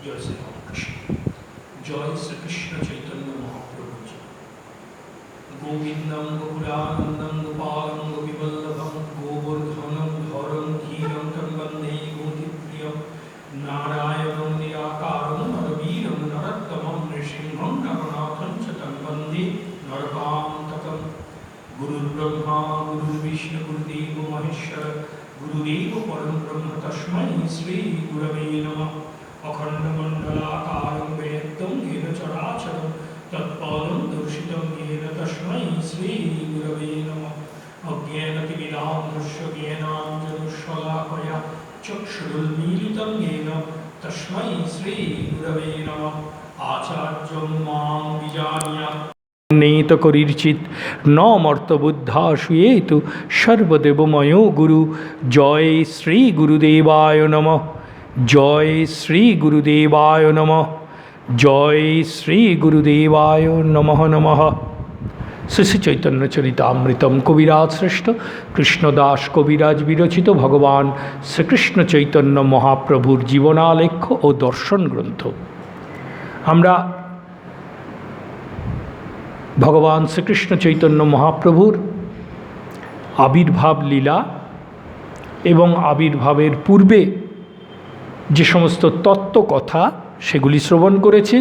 जय श्री रामकृष्ण। जय श्री कृष्ण चैतन्य महाप्रभु जी। गोविंदम गोकुलानंदम गोपालम गोपीवल्लभम गोवर्धनम धरम धीरम तं वन्दे गोपीप्रियं नारायणं निराकारं नरवीरं नरोत्तमं नृसिंहं रघुनाथं च तं वन्दे नरकान्तकं। गुरुर्ब्रह्मा गुरुर्विष्णु गुरुदेवो महेश्वर गुरुदेव परं ब्रह्म तस्मै श्री गुरवे नमः। अखण्डमण्डलाकारं व्याप्तं येन चराचरं तत्पदं दर्शितं येन तस्मै श्रीगुरवे नमः। अज्ञानतिमिरान्धस्य ज्ञानाञ्जनशलाकया चक्षुरुन्मीलितं येन तस्मै श्रीगुरवे नमः। आचार्यं मां विजानीयात् नेत करीर्चित न मर्तबुद्धा शुयेतु सर्वदेवमयो गुरु। जय श्री गुरुदेवाय नमः। जय श्री गुरुदेवाय नमः। जय श्री गुरुदेवाय नमः नमः। श्री श्री चैतन्य चरितामृतम कविराज श्रेष्ठ कृष्णदास कविराज विरचित भगवान श्रीकृष्ण चैतन्य महाप्रभुर जीवनालेख्य और दर्शन ग्रंथ। আমরা भगवान श्रीकृष्ण चैतन्य महाप्रभुर आविर्भाव लीला एवं आविर्भावेर पूर्वे যে সমস্ত তত্ত্ব কথা সেগুলি শ্রবণ করেছে।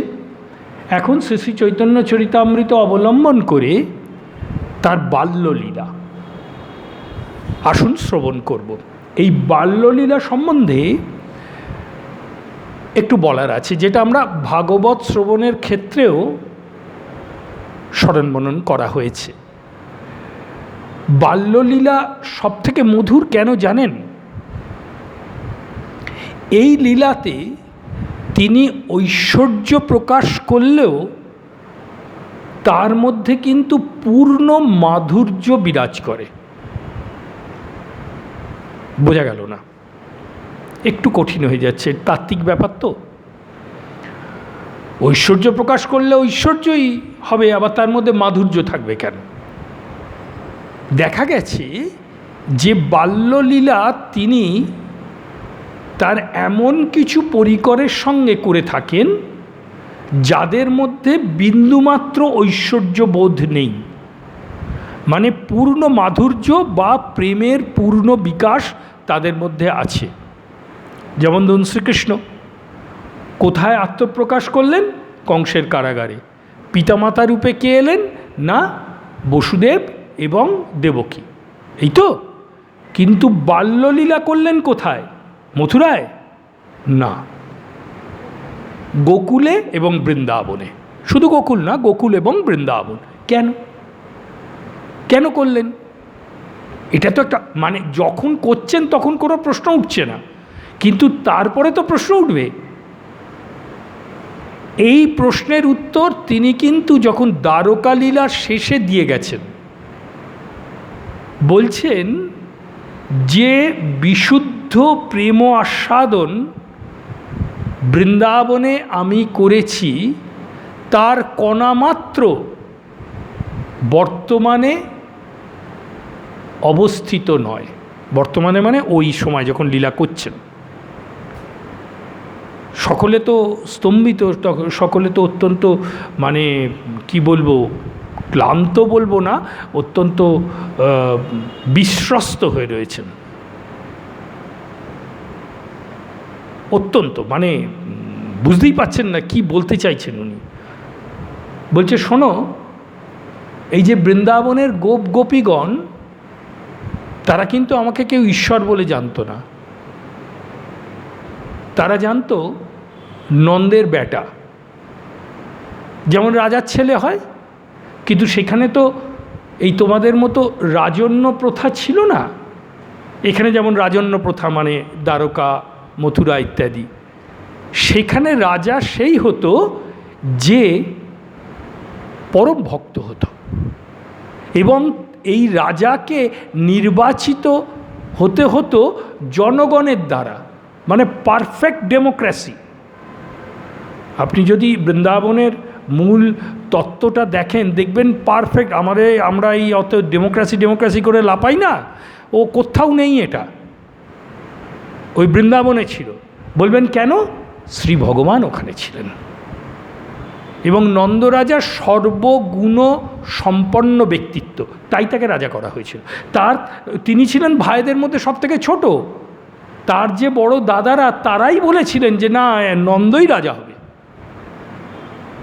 এখন শ্রী শ্রী চৈতন্য চরিতামৃত অবলম্বন করে তার বাল্যলীলা আসুন শ্রবণ করব। এই বাল্যলীলা সম্বন্ধে একটু বলার আছে, যেটা আমরা ভাগবত শ্রবণের ক্ষেত্রেও স্মরণ মনন করা হয়েছে। বাল্যলীলা সবথেকে মধুর কেন জানেন? এই লীলাতে তিনি ঐশ্বর্য প্রকাশ করলেও তার মধ্যে কিন্তু পূর্ণ মাধুর্য বিরাজ করে। বোঝা গেল না? একটু কঠিন হয়ে যাচ্ছে, তাত্ত্বিক ব্যাপার তো। ঐশ্বর্য প্রকাশ করলে ঐশ্বর্যই হবে, আবার তার মধ্যে মাধুর্য থাকবে কেন? দেখা গেছে যে বাল্যলীলা তিনি তার এমন কিছু পরিকরের সঙ্গে করে থাকেন যাদের মধ্যে বিন্দুমাত্র ঐশ্বর্য বোধ নেই, মানে পূর্ণ মাধুর্য বা প্রেমের পূর্ণ বিকাশ তাদের মধ্যে আছে। যেমন ধরুন শ্রীকৃষ্ণ কোথায় আত্মপ্রকাশ করলেন? কংসের কারাগারে। পিতামাতা রূপে কে এলেন? না, বসুদেব এবং দেবকী, এই তো। কিন্তু বাল্যলীলা করলেন কোথায়? মথুরায়? না, গোকুলে এবং বৃন্দাবনে। শুধু গোকুল না, গোকুল এবং বৃন্দাবন। কেন কেন করলেন? এটা তো একটা, মানে যখন করছেন তখন কোনো প্রশ্ন উঠছে না, কিন্তু তারপরে তো প্রশ্ন উঠবে। এই প্রশ্নের উত্তর তিনি কিন্তু যখন দ্বারকা লীলার শেষে দিয়ে গেছেন। বলছেন যে বিশুদ্ধ প্রেম আস্বাদন বৃন্দাবনে আমি করেছি, তার কণামাত্র বর্তমানে অবস্থিত নয়। বর্তমানে মানে ওই সময় যখন লীলা করছেন। সকলে তো স্তম্ভিত, সকলে তো অত্যন্ত, মানে কি বলবো, ক্লান্ত বলবো না, অত্যন্ত বিশ্বস্ত হয়ে রয়েছেন। অত্যন্ত, মানে বুঝতেই পাচ্ছেন না কি বলতে চাইছেন উনি। বলছে শোনো, এই যে বৃন্দাবনের গোপ গোপীগণ, তারা কিন্তু আমাকে কেউ ঈশ্বর বলে জানতো না। তারা জানতো নন্দের বেটা, যেমন রাজার ছেলে হয়। কিন্তু সেখানে তো এই তোমাদের মতো রাজন্য প্রথা ছিল না। এখানে যেমন রাজন্য প্রথা, মানে দ্বারকা, মথুরা ইত্যাদি, সেখানে রাজা সেই হতো যে পরম ভক্ত হতো, এবং এই রাজাকে নির্বাচিত হতে হতো জনগণের দ্বারা, মানে পারফেক্ট ডেমোক্রেসি। আপনি যদি বৃন্দাবনের মূল তত্ত্বটা দেখেন, দেখবেন পারফেক্ট। আমরা এই অত ডেমোক্রেসি করে লাপাই না, ও কোথাও নেই। এটা ওই বৃন্দাবনে ছিল। বলবেন কেন? শ্রী ভগবান ওখানে ছিলেন এবং নন্দরাজা সর্বগুণ সম্পন্ন ব্যক্তিত্ব, তাই তাকে রাজা করা হয়েছিল। তিনি ছিলেন ভাইদের মধ্যে সবথেকে ছোট। তার যে বড় দাদারা তারাই বলেছিলেন যে না, নন্দই রাজা হবে।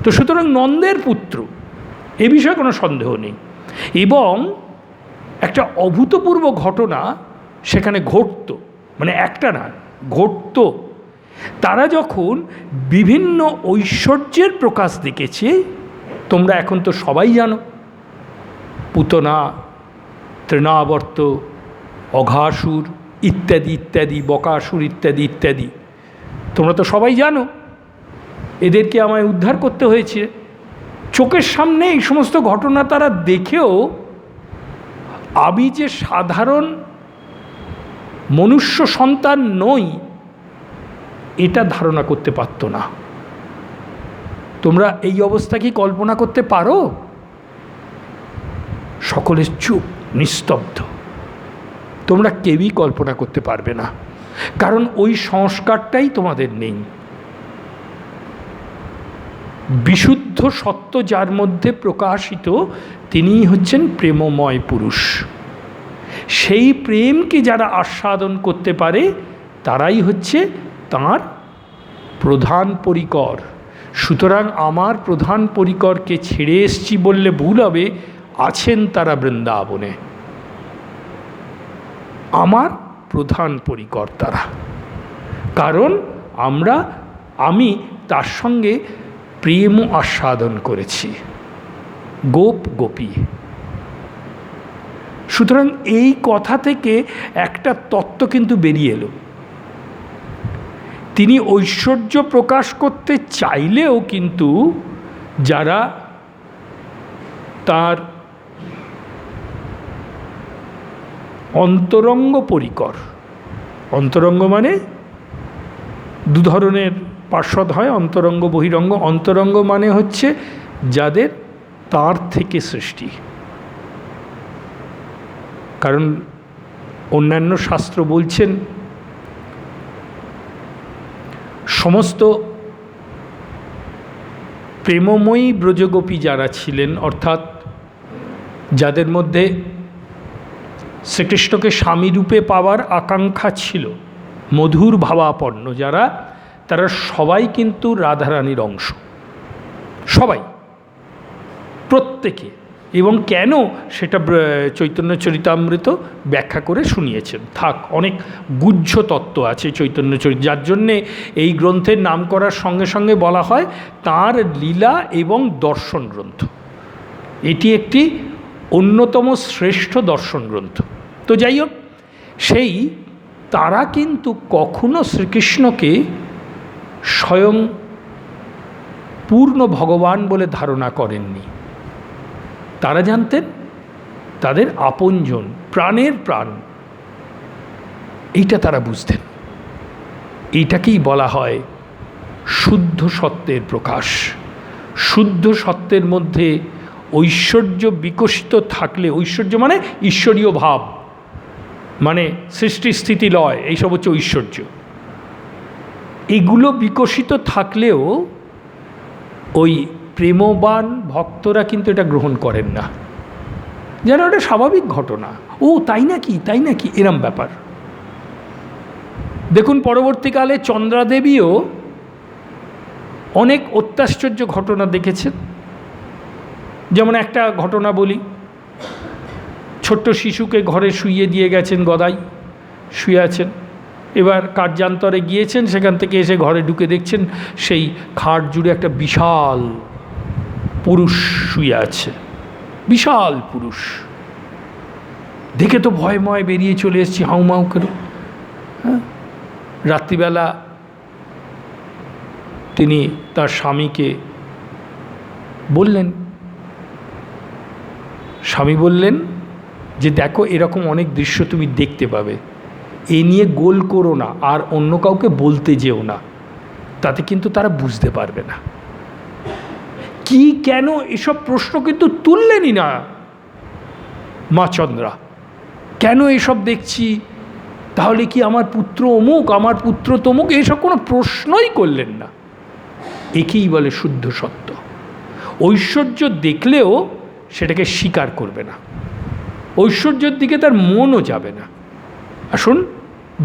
তো সুতরাং নন্দের পুত্র, এ বিষয়ে কোনো সন্দেহ নেই। এবং একটা অভূতপূর্ব ঘটনা সেখানে ঘটত, মানে একটা না, ঘটত। তারা যখন বিভিন্ন ঐশ্বর্যের প্রকাশ দেখেছে, তোমরা এখন তো সবাই জানো, পুতনা, তৃণাবর্ত, অঘাসুর ইত্যাদি ইত্যাদি, বকাসুর ইত্যাদি ইত্যাদি, তোমরা তো সবাই জানো। এদেরকে আমায় উদ্ধার করতে হয়েছে। চোখের সামনে এই সমস্ত ঘটনা তারা দেখেও আমি যে সাধারণ মনুষ্য সন্তান নই এটা ধারণা করতে পারতো না। তোমরা এই অবস্থা কি কল্পনা করতে পারো? সকলে চুপ, নিস্তব্ধ। তোমরা কেউই কল্পনা করতে পারবে না, কারণ ওই সংস্কারটাই তোমাদের নেই। বিশুদ্ধ সত্য যার মধ্যে প্রকাশিত, তিনিই হচ্ছেন প্রেমময় পুরুষ। সেই প্রেমকে যারা আস্বাদন করতে পারে তারাই হচ্ছে তাঁর প্রধান পরিকর। সুতরাং আমার প্রধান পরিকরকে ছেড়ে এসছি বললে ভুল হবে। আছেন তারা বৃন্দাবনে, আমার প্রধান পরিকর তারা। কারণ আমি তার সঙ্গে প্রেম আস্বাদন করেছি, গোপ গোপী। সুতরাং এই কথা থেকে একটা তত্ত্ব কিন্তু বেরিয়ে এলো। তিনি ঐশ্বর্য প্রকাশ করতে চাইলেও কিন্তু যারা তার অন্তরঙ্গ পরিকর, অন্তরঙ্গ মানে দু ধরনের পার্শ্বদ হয়, অন্তরঙ্গ বহিরঙ্গ। অন্তরঙ্গ মানে হচ্ছে যাদের তার থেকে সৃষ্টি। কারণ অন্যান্য শাস্ত্র বলছেন সমস্ত প্রেমময়ী ব্রজগোপী যারা ছিলেন, অর্থাৎ যাদের মধ্যে শ্রীকৃষ্ণকে স্বামীরূপে পাওয়ার আকাঙ্ক্ষা ছিল, মধুর ভাবাপন্ন যারা, তারা সবাই কিন্তু রাধারানীর অংশ, সবাই, প্রত্যেকে। এবং কেন সেটা চৈতন্য চরিতামৃত ব্যাখ্যা করে শুনিয়েছেন। থাক, অনেক গুহ্য তত্ত্ব আছে চৈতন্য চরিত, যার জন্যে এই গ্রন্থের নাম করার সঙ্গে সঙ্গে বলা হয় তাঁর লীলা এবং দর্শন গ্রন্থ। এটি একটি অন্যতম শ্রেষ্ঠ দর্শন গ্রন্থ। তো যাই হোক, সেই তারা কিন্তু কখনো শ্রীকৃষ্ণকে স্বয়ং পূর্ণ ভগবান বলে ধারণা করেননি। তারা জানতেন তাদের আপনজন, প্রাণের প্রাণ, এইটা তারা বুঝতেন। এইটাকেই বলা হয় শুদ্ধ সত্যের প্রকাশ। শুদ্ধ সত্যের মধ্যে ঐশ্বর্য বিকশিত থাকলে, ঐশ্বর্য মানে ঈশ্বরীয় ভাব, মানে সৃষ্টি স্থিতি লয়, এইসব হচ্ছে ঐশ্বর্য। এগুলো বিকশিত থাকলেও ওই প্রেমবান ভক্তরা কিন্তু এটা গ্রহণ করেন না, যেন এটা স্বাভাবিক ঘটনা। ও তাই নাকি, তাই নাকি, এরম ব্যাপার। দেখুন, পরবর্তীকালে চন্দ্রাদেবীও অনেক অত্যাশ্চর্য ঘটনা দেখেছেন। যেমন একটা ঘটনা বলি, ছোট্ট শিশুকে ঘরে শুইয়ে দিয়ে গেছেন, গদাই শুয়ে আছেন। এবার কার্যান্তরে গিয়েছেন, সেখান থেকে এসে ঘরে ঢুকে দেখছেন সেই খাট জুড়ে একটা বিশাল পুরুষ শুয়ে আছে, বিশাল পুরুষ। দেখে তো ভয়ময় বেরিয়ে চলে এসেছি হাউমাউ করে। হ্যাঁ, রাত্রিবেলা তিনি তার স্বামীকে বললেন, স্বামী বললেন যে দেখো, এরকম অনেক দৃশ্য তুমি দেখতে পাবে, এ নিয়ে গোল করো না, আর অন্য কাউকে বলতে যেও না, তাতে কিন্তু তারা বুঝতে পারবে না। কি কেন এসব প্রশ্ন কিন্তু তুললেনই না মা চন্দ্রা। কেন এসব দেখছি তাহলে কি আমার পুত্র অমুক, আমার পুত্র তমুক, এইসব কোনো প্রশ্নই করলেন না। একেই বলে শুদ্ধ সত্য। ঐশ্বর্য দেখলেও সেটাকে স্বীকার করবে না, ঐশ্বর্যের দিকে তার মনও যাবে না। আসুন,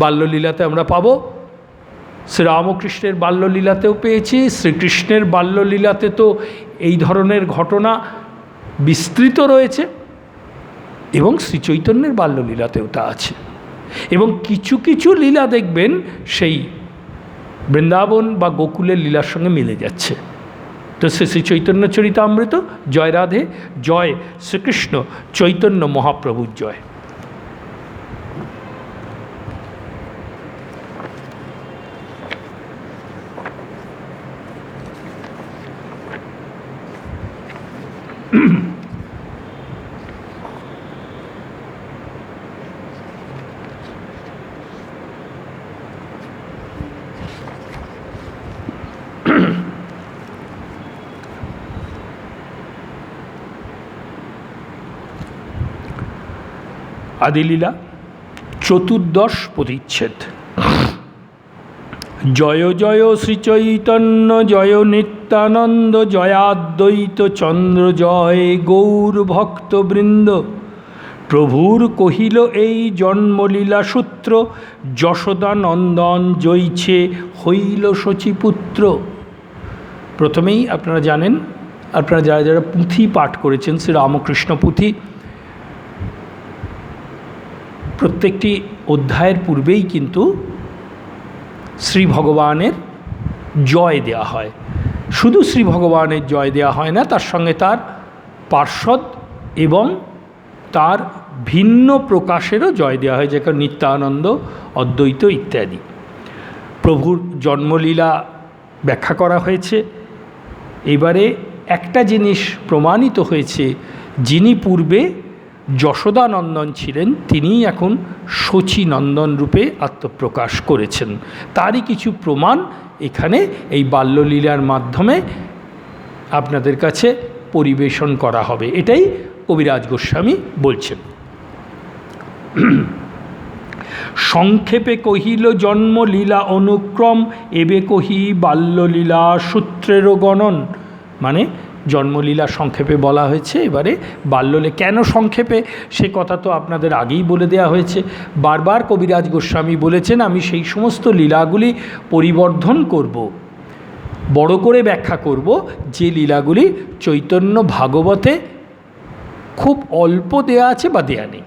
বাল্যলীলাতে আমরা পাবো, শ্রীরামকৃষ্ণের বাল্যলীলাতেও পেয়েছি, শ্রীকৃষ্ণের বাল্যলীলাতে তো এই ধরনের ঘটনা বিস্তৃত রয়েছে, এবং শ্রীচৈতন্যের বাল্যলীলাতেও তা আছে। এবং কিছু কিছু লীলা দেখবেন সেই বৃন্দাবন বা গোকুলের লীলার সঙ্গে মিলে যাচ্ছে। তো শ্রী চৈতন্য চরিতামৃত। জয় রাধে, জয় শ্রীকৃষ্ণ চৈতন্য মহাপ্রভুর জয়। আদিলীলা চতুর্দশ পরিচ্ছেদ। জয় জয় শ্রীচৈতন্য জয় নিত্যানন্দ জয়াদ্বৈত চন্দ্র জয় গৌর ভক্তবৃন্দ। প্রভুর কহিল এই জন্মলীলা সূত্র, যশোদানন্দন জয়ছে হইল শচীপুত্র। প্রথমেই আপনারা জানেন, আপনারা যারা যারা পুঁথি পাঠ করেছেন, শ্রী রামকৃষ্ণ পুঁথি, প্রত্যেকটি অধ্যায়ের পূর্বেই কিন্তু শ্রী ভগবানের জয় দেয়া হয়। শুধু শ্রী ভগবানের জয় দেয়া হয় না, তার সঙ্গে তার পার্ষদ এবং তার ভিন্ন প্রকাশেরও জয় দেওয়া হয়, যেমন নিত্যানন্দ, অদ্বৈত ইত্যাদি। প্রভুর জন্মলীলা ব্যাখ্যা করা হয়েছে। এবারে একটা জিনিস প্রমাণিত হয়েছে, যিনি পূর্বে যশোদানন্দন ছিলেন তিনিই এখন শচীনন্দন রূপে আত্মপ্রকাশ করেছেন। তারই কিছু প্রমাণ এখানে এই বাল্যলীলার মাধ্যমে আপনাদের কাছে পরিবেশন করা হবে, এটাই কবিরাজ গোস্বামী বলছেন। সংক্ষেপে কহিল জন্মলীলা অনুক্রম, এবে কহি বাল্যলীলা সূত্রেরও গণন। মানে জন্মলীলা সংক্ষেপে বলা হয়েছে, এবারে বাল্যলীলা কেন সংক্ষেপে সে কথা তো আপনাদের আগেই বলে দেওয়া হয়েছে। বারবার কবিরাজ গোস্বামী বলেছেন, আমি সেই সমস্ত লীলাগুলি পরিবর্ধন করব, বড় করে ব্যাখ্যা করব, যে লীলাগুলি চৈতন্য ভাগবতে খুব অল্প দেয়া আছে বা দেয়া নেই।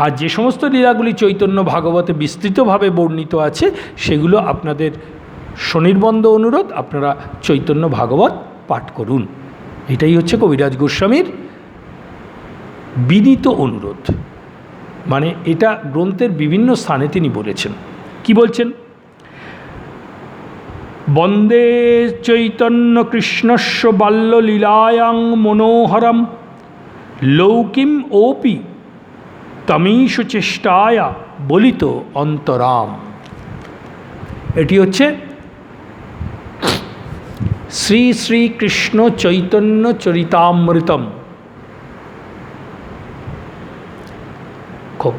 আর যে সমস্ত লীলাগুলি চৈতন্য ভাগবতে বিস্তৃতভাবে বর্ণিত আছে, সেগুলো আপনাদের স্বনির্বন্ধ অনুরোধ, আপনারা চৈতন্য ভাগবত পাঠ করুন। এটাই হচ্ছে কবিরাজ গোস্বামীর বিনীত অনুরোধ। মানে এটা গ্রন্থের বিভিন্ন স্থানে তিনি বলেছেন। কি বলছেন? বন্দে চৈতন্য কৃষ্ণস্য বাল্যলীলায়াং মনোহরম লৌকিম ওপি তমীশ চেষ্টায়া বলিত অন্তরাম। এটি হচ্ছে শ্রী শ্রী কৃষ্ণ চৈতন্য চরিতামৃতম। খুব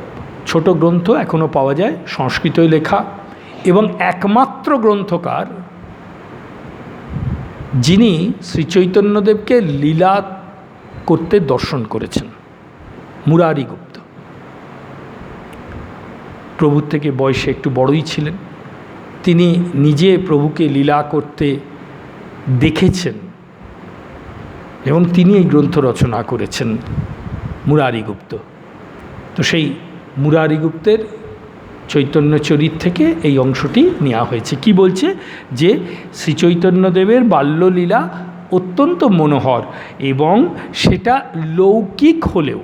ছোট গ্রন্থ, এখনও পাওয়া যায়, সংস্কৃতই লেখা, এবং একমাত্র গ্রন্থকার যিনি শ্রী চৈতন্যদেবকে লীলা করতে দর্শন করেছেন, মুরারি গুপ্ত। প্রভুর থেকে বয়সে একটু বড়ই ছিলেন, তিনি নিজে প্রভুকে লীলা করতে দেখেছেন এবং তিনি এই গ্রন্থ রচনা করেছেন, মুরারি গুপ্ত। তো সেই মুরারি গুপ্তের চৈতন্য চরিত থেকে এই অংশটি নেওয়া হয়েছে। কি বলছে? যে শ্রীচৈতন্যদেবের বাল্যলীলা অত্যন্ত মনোহর, এবং সেটা লৌকিক হলেও,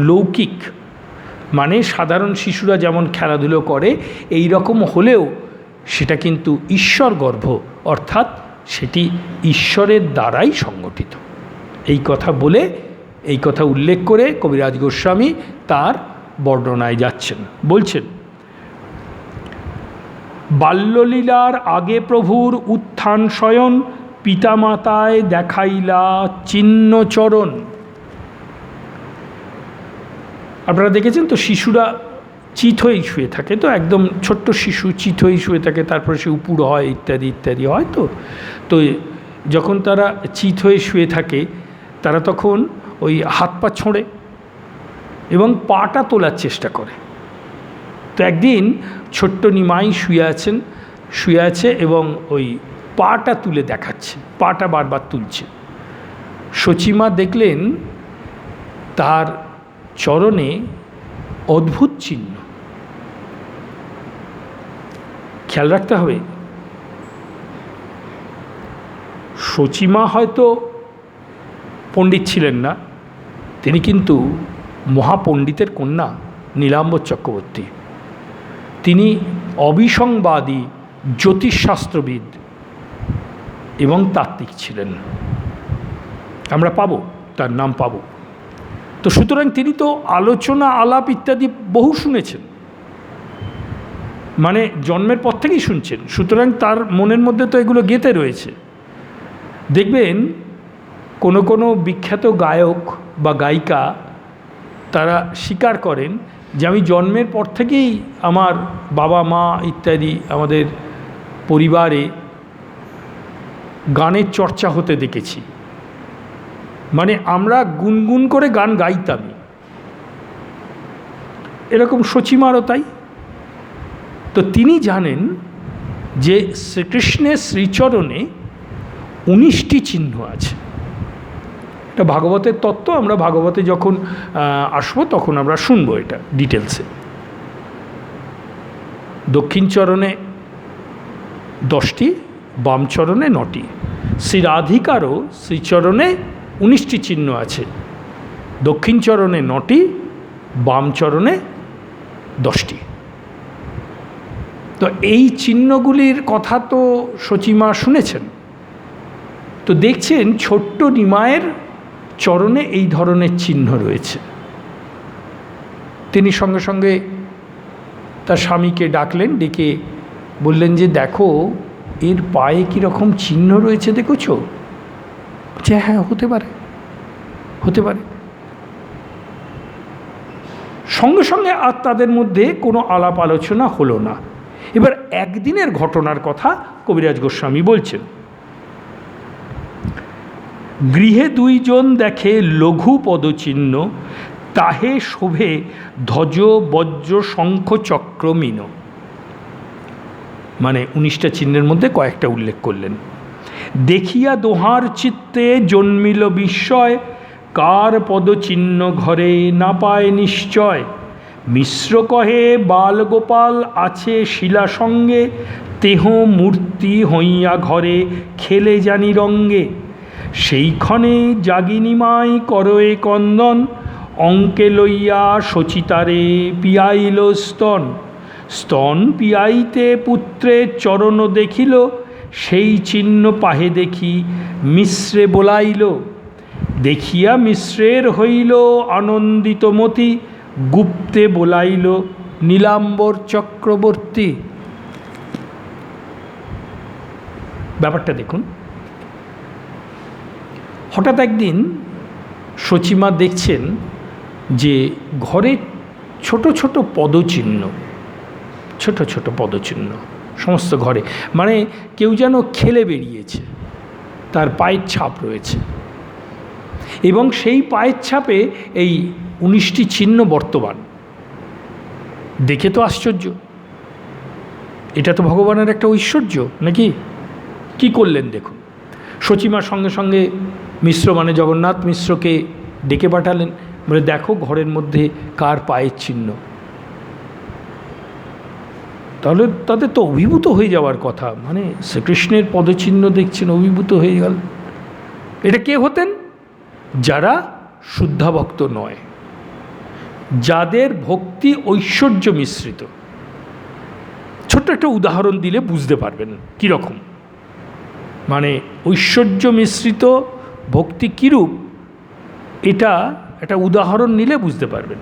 লৌকিক মানে সাধারণ শিশুরা যেমন খেলাধুলো করে এই রকম হলেও সেটা কিন্তু ঈশ্বর গর্ভ, অর্থাৎ সেটি ঈশ্বরের দ্বারাই সংগঠিত। এই কথা বলে, এই কথা উল্লেখ করে কবিরাজ গোস্বামী তার বর্ণনায় যাচ্ছেন। বলছেন, বাল্যলীলার আগে প্রভুর উত্থান শয়ন, পিতামাতায় দেখাইলা চিহ্নচরণ। আপনারা দেখেছেন তো, শিশুরা চিত হয়েই শুয়ে থাকে, তো একদম ছোট্ট শিশু চিত হয়েই শুয়ে থাকে, তারপরে সে উপুড় হয় ইত্যাদি ইত্যাদি হয়। তো তো যখন তারা চিত হয়ে শুয়ে থাকে তারা তখন ওই হাত পা ছোঁড়ে এবং পাটা তোলার চেষ্টা করে। তো একদিন ছোট্ট নিমাই শুয়ে আছে এবং ওই পাটা তুলে দেখাচ্ছে, পাটা বারবার তুলছে। শচীমা দেখলেন তার চরণে অদ্ভুত চিহ্ন। খেয়াল রাখতে হবে, শচীমা হয়তো পণ্ডিত ছিলেন না, তিনি কিন্তু মহাপণ্ডিতের কন্যা নীলাম্বর চক্রবর্তী। তিনি অবিসংবাদী জ্যোতিষশাস্ত্রবিদ এবং তাত্ত্বিক ছিলেন, আমরা পাবো, তার নাম পাবো। তো সুতরাং তিনি তো আলোচনা আলাপ ইত্যাদি বহু শুনেছেন, মানে জন্মের পর থেকেই শুনছেন, সুতরাং তার মনের মধ্যে তো এগুলো গেঁথে রয়েছে। দেখবেন কোনো কোনো বিখ্যাত গায়ক বা গায়িকা তারা স্বীকার করেন যে আমি জন্মের পর থেকেই আমার বাবা মা ইত্যাদি আমাদের পরিবারে গানের চর্চা হতে দেখেছি, মানে আমরা গুনগুন করে গান গাইতামই। এরকম শচীমারও তাই। তো তিনি জানেন যে শ্রীকৃষ্ণের শ্রীচরণে 19টি চিহ্ন আছে। এটা ভাগবতের তত্ত্ব, আমরা ভাগবতে যখন আসবো তখন আমরা শুনবো এটা ডিটেলসে। দক্ষিণ চরণে 10টি, বাম চরণে 9টি। শ্রী রাধিকারও শ্রীচরণে 19টি চিহ্ন আছে, দক্ষিণ চরণে 9টি, বাম চরণে 10টি। তো এই চিহ্নগুলির কথা তো শচীমা শুনেছেন। তো দেখছেন ছোট্ট নিমায়ের চরণে এই ধরনের চিহ্ন রয়েছে। তিনি সঙ্গে সঙ্গে তার স্বামীকে ডাকলেন, ডেকে বললেন যে দেখো এর পায়ে কীরকম চিহ্ন রয়েছে দেখেছ? যে হ্যাঁ, হতে পারে, হতে পারে। সঙ্গে সঙ্গে আর তাদের মধ্যে কোনো আলাপ আলোচনা হলো না। এবার একদিনের ঘটনার কথা কবিরাজ গোস্বামী বলছেন। গৃহে 2 জন দেখে লঘু পদচিহ্ন, তাহে শোভে ধ্বজ বজ্র শঙ্খ চক্র মিন। মানে 19টা চিহ্নের মধ্যে কয়েকটা উল্লেখ করলেন। দেখিয়া দোহার চিত্তে জন্মিল বিস্ময়, কার পদচিহ্ন ঘরে না পায় নিশ্চয়। মিশ্র কহে বালগোপাল আছে শিলা সঙ্গে, তেহ মূর্তি হইয়া ঘরে খেলে জানি রঙ্গে। সেইক্ষণে জাগিনীমাই করয়ে কন্দন, অঙ্কে লইয়া শচিতারে পিয়াইল স্তন। স্তন পিয়াইতে পুত্রের চরণ দেখিল, সেই চিহ্ন পাহে দেখি মিশ্রে বোলাইল। দেখিয়া মিশ্রের হইল আনন্দিত মতি, গুপ্তে বোলাইল নীলাম্বর চক্রবর্তী। ব্যাপারটা দেখুন। হঠাৎ একদিন শচীমা দেখছেন যে ঘরে ছোট ছোট পদচিহ্ন, ছোট ছোট পদচিহ্ন সমস্ত ঘরে, মানে কেউ যেন খেলে বেরিয়েছে, তার পায়ের ছাপ রয়েছে এবং সেই পায়ের ছাপে এই 19টি চিহ্ন বর্তমান। দেখে তো আশ্চর্য, এটা তো ভগবানের একটা ঐশ্বর্য নাকি? কি করলেন দেখুন। শচীমার সঙ্গে সঙ্গে মিশ্র মানে জগন্নাথ মিশ্রকে ডেকে পাঠালেন, বলে দেখো ঘরের মধ্যে কার পায়ের চিহ্ন। তাহলে তাদের তো অভিভূত হয়ে যাওয়ার কথা, মানে শ্রীকৃষ্ণের পদচিহ্ন দেখছেন, অভিভূত হয়ে গেল। এটা কে হতেন? যারা শুদ্ধাভক্ত নয়, যাদের ভক্তি ঐশ্বর্য মিশ্রিত। ছোট্ট একটা উদাহরণ দিলে বুঝতে পারবেন কীরকম, মানে ঐশ্বর্য মিশ্রিত ভক্তি কীরূপ, এটা একটা উদাহরণ নিলে বুঝতে পারবেন।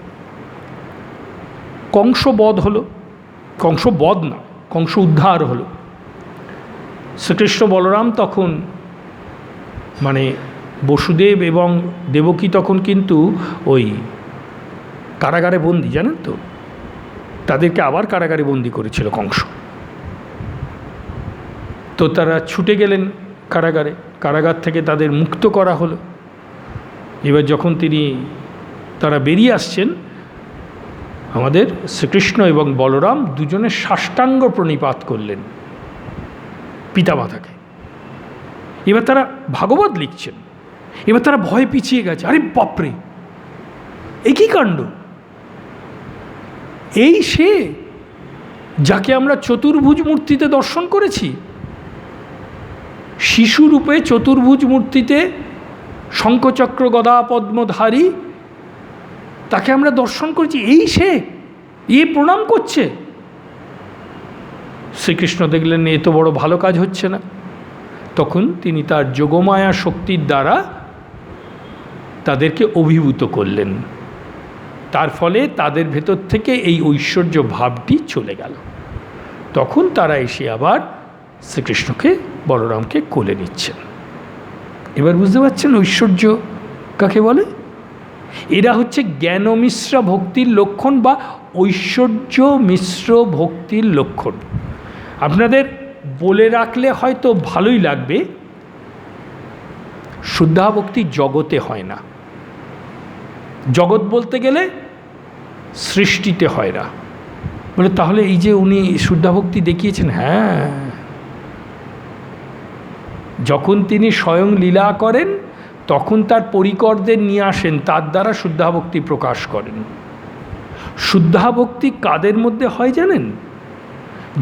কংস বধ হলো, কংস বধ না, কংস উদ্ধার হলো। শ্রীকৃষ্ণ বলরাম তখন, মানে বসুদেব এবং দেবকী তখন কিন্তু ওই কারাগারে বন্দি, জানেন তো। তাদেরকে আবার কারাগারে বন্দি করেছিল কংস। তো তারা ছুটে গেলেন কারাগারে, কারাগার থেকে তাদের মুক্ত করা হলো। এবার যখন তারা বেরিয়ে আসছেন, আমাদের শ্রীকৃষ্ণ এবং বলরাম দুজনে সাষ্টাঙ্গ প্রণিপাত করলেন পিতামাতাকে। এবার তারা ভাগবত লিখছেন, এবার তারা ভয় পিছিয়ে গেছে। আরে বাপরে, এই কী কাণ্ড! এই সে যাকে আমরা চতুর্ভুজ মূর্তিতে দর্শন করেছি, শিশুরূপে চতুর্ভুজ মূর্তিতে শঙ্খচক্র গদা পদ্মধারী, তাকে আমরা দর্শন করেছি। এই সে, এ প্রণাম করছে। শ্রীকৃষ্ণ দেখলেন এ তো বড় ভালো কাজ হচ্ছে না। তখন তিনি তার যোগমায়া শক্তির দ্বারা তাদেরকে অভিভূত করলেন। তার ফলে তাদের ভেতর থেকে এই ঐশ্বর্য ভাবটি চলে গেল। তখন তারা এসে আবার শ্রীকৃষ্ণকে, বলরামকে কোলে নিচ্ছেন। এবার বুঝতে পারছেন ঐশ্বর্য কাকে বলে? এরা হচ্ছে জ্ঞান মিশ্র ভক্তির লক্ষণ বা ঐশ্বর্য মিশ্র ভক্তির লক্ষণ। আপনাদের বলে রাখলে হয়তো ভালোই লাগবে, শুদ্ধা ভক্তি জগতে হয় না। জগৎ বলতে গেলে সৃষ্টিতে হয় না। বলে তাহলে এই যে উনি শুদ্ধা ভক্তি দেখিয়েছেন, হ্যাঁ, যখন তিনি স্বয়ং লীলা করেন তখন তার পরিকরদের নিয়ে আসেন, তার দ্বারা শুদ্ধা ভক্তি প্রকাশ করেন। শুদ্ধা ভক্তি কাদের মধ্যে হয় জানেন?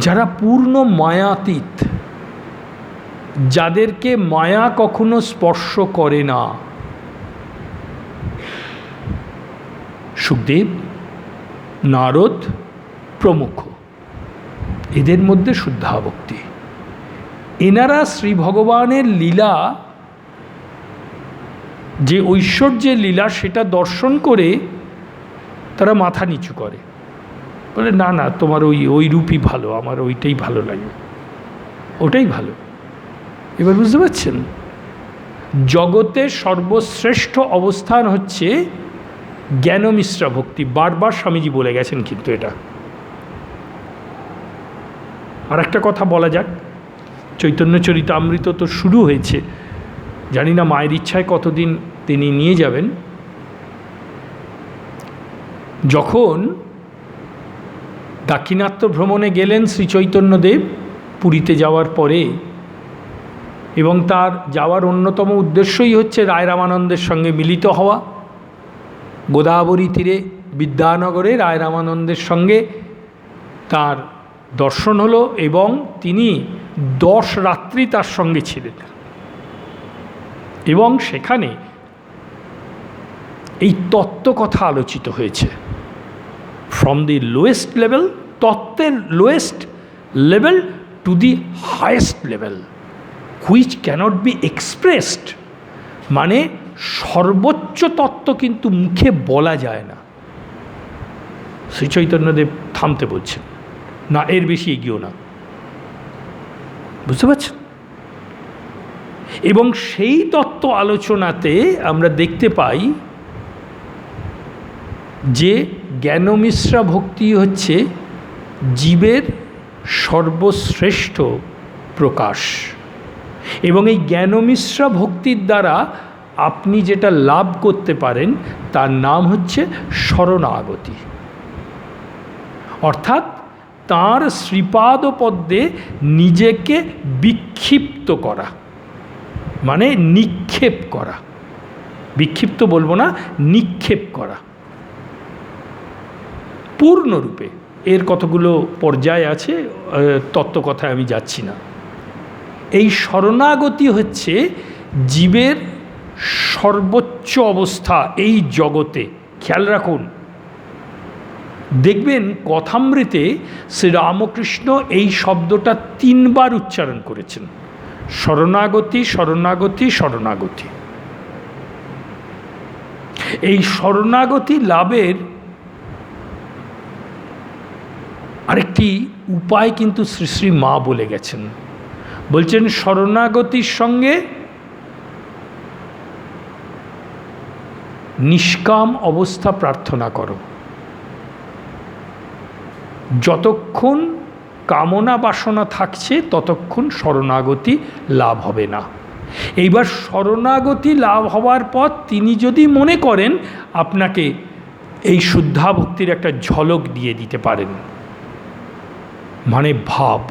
যারা পূর্ণ মায়াতীত, যাদেরকে মায়া কখনো স্পর্শ করে না। সুখদেব, নারদ প্রমুখ, এদের মধ্যে শুদ্ধা ভক্তি। এনারা শ্রী ভগবানের লীলা, যে ঐশ্বর্যের লীলা, সেটা দর্শন করে তারা মাথা নিচু করে, বলে না না, তোমার ওই রূপই ভালো, আমার ওইটাই ভালো লাগে, ওটাই ভালো। এবার বুঝতে পারছেন, জগতে সর্বশ্রেষ্ঠ অবস্থান হচ্ছে জ্ঞান মিশ্রা ভক্তি। বারবার স্বামীজি বলে গেছেন কিন্তু এটা। আর একটা কথা বলা যাক, চৈতন্য চরিতামৃত তো শুরু হয়েছে, জানি না মায়ের ইচ্ছায় কতদিন তিনি নিয়ে যাবেন। যখন দাক্ষিণাত্য ভ্রমণে গেলেন শ্রী চৈতন্যদেব পুরীতে যাওয়ার পরে, এবং তার যাওয়ার অন্যতম উদ্দেশ্যই হচ্ছে রায় রামানন্দের সঙ্গে মিলিত হওয়া। গোদাবরী তীরে বিদ্যানগরে রায় রামানন্দের সঙ্গে তার দর্শন হলো এবং তিনি 10 রাত্রি তার সঙ্গে ছিলেন। এবং সেখানে এই তত্ত্ব কথা আলোচিত হয়েছে। ফ্রম দি লোয়েস্ট লেভেল, তত্ত্বের lowest level to the highest level, which cannot be expressed. মানে সর্বোচ্চ তত্ত্ব কিন্তু মুখে বলা যায় না। শ্রী চৈতন্যদেব থামতে বলছেন, না এর বেশি এগিয়েও না। বুঝতে পারছেন? এবং সেই তত্ত্ব আলোচনাতে আমরা দেখতে পাই যে জ্ঞানমিশ্রা ভক্তি হচ্ছে জীবের সর্বশ্রেষ্ঠ প্রকাশ। এবং এই জ্ঞানমিশ্রা ভক্তির দ্বারা আপনি যেটা লাভ করতে পারেন তার নাম হচ্ছে শরণাগতি, অর্থাৎ তাঁর শ্রীপাদ পদ্মে নিজেকে বিক্ষিপ্ত করা, মানে নিক্ষেপ করা। বিক্ষিপ্ত বলবো না, নিক্ষেপ করা পূর্ণরূপে। এর কতগুলো পর্যায় আছে, তত্ত্বকথায় আমি যাচ্ছি না। এই শরণাগতি হচ্ছে জীবের সর্বোচ্চ অবস্থা এই জগতে। খেয়াল রাখুন, দেখবেন কথামৃতে শ্রীরামকৃষ্ণ এই শব্দটা 3 বার উচ্চারণ করেছেন, শরণাগতি, শরণাগতি, শরণাগতি। এই শরণাগতি লাভের আরেকটি উপায় কিন্তু শ্রী শ্রী মা বলে গেছেন। বলছেন শরণাগতির সঙ্গে নিষ্কাম অবস্থা প্রার্থনা করো। যতক্ষণ কামনা বাসনা থাকছে ততক্ষণ শরণাগতি লাভ হবে না। এইবার শরণাগতি লাভ হওয়ার পর তিনি যদি মনে করেন আপনাকে এই শুদ্ধা ভক্তির একটা ঝলক দিয়ে দিতে পারেন, মানে ভাব,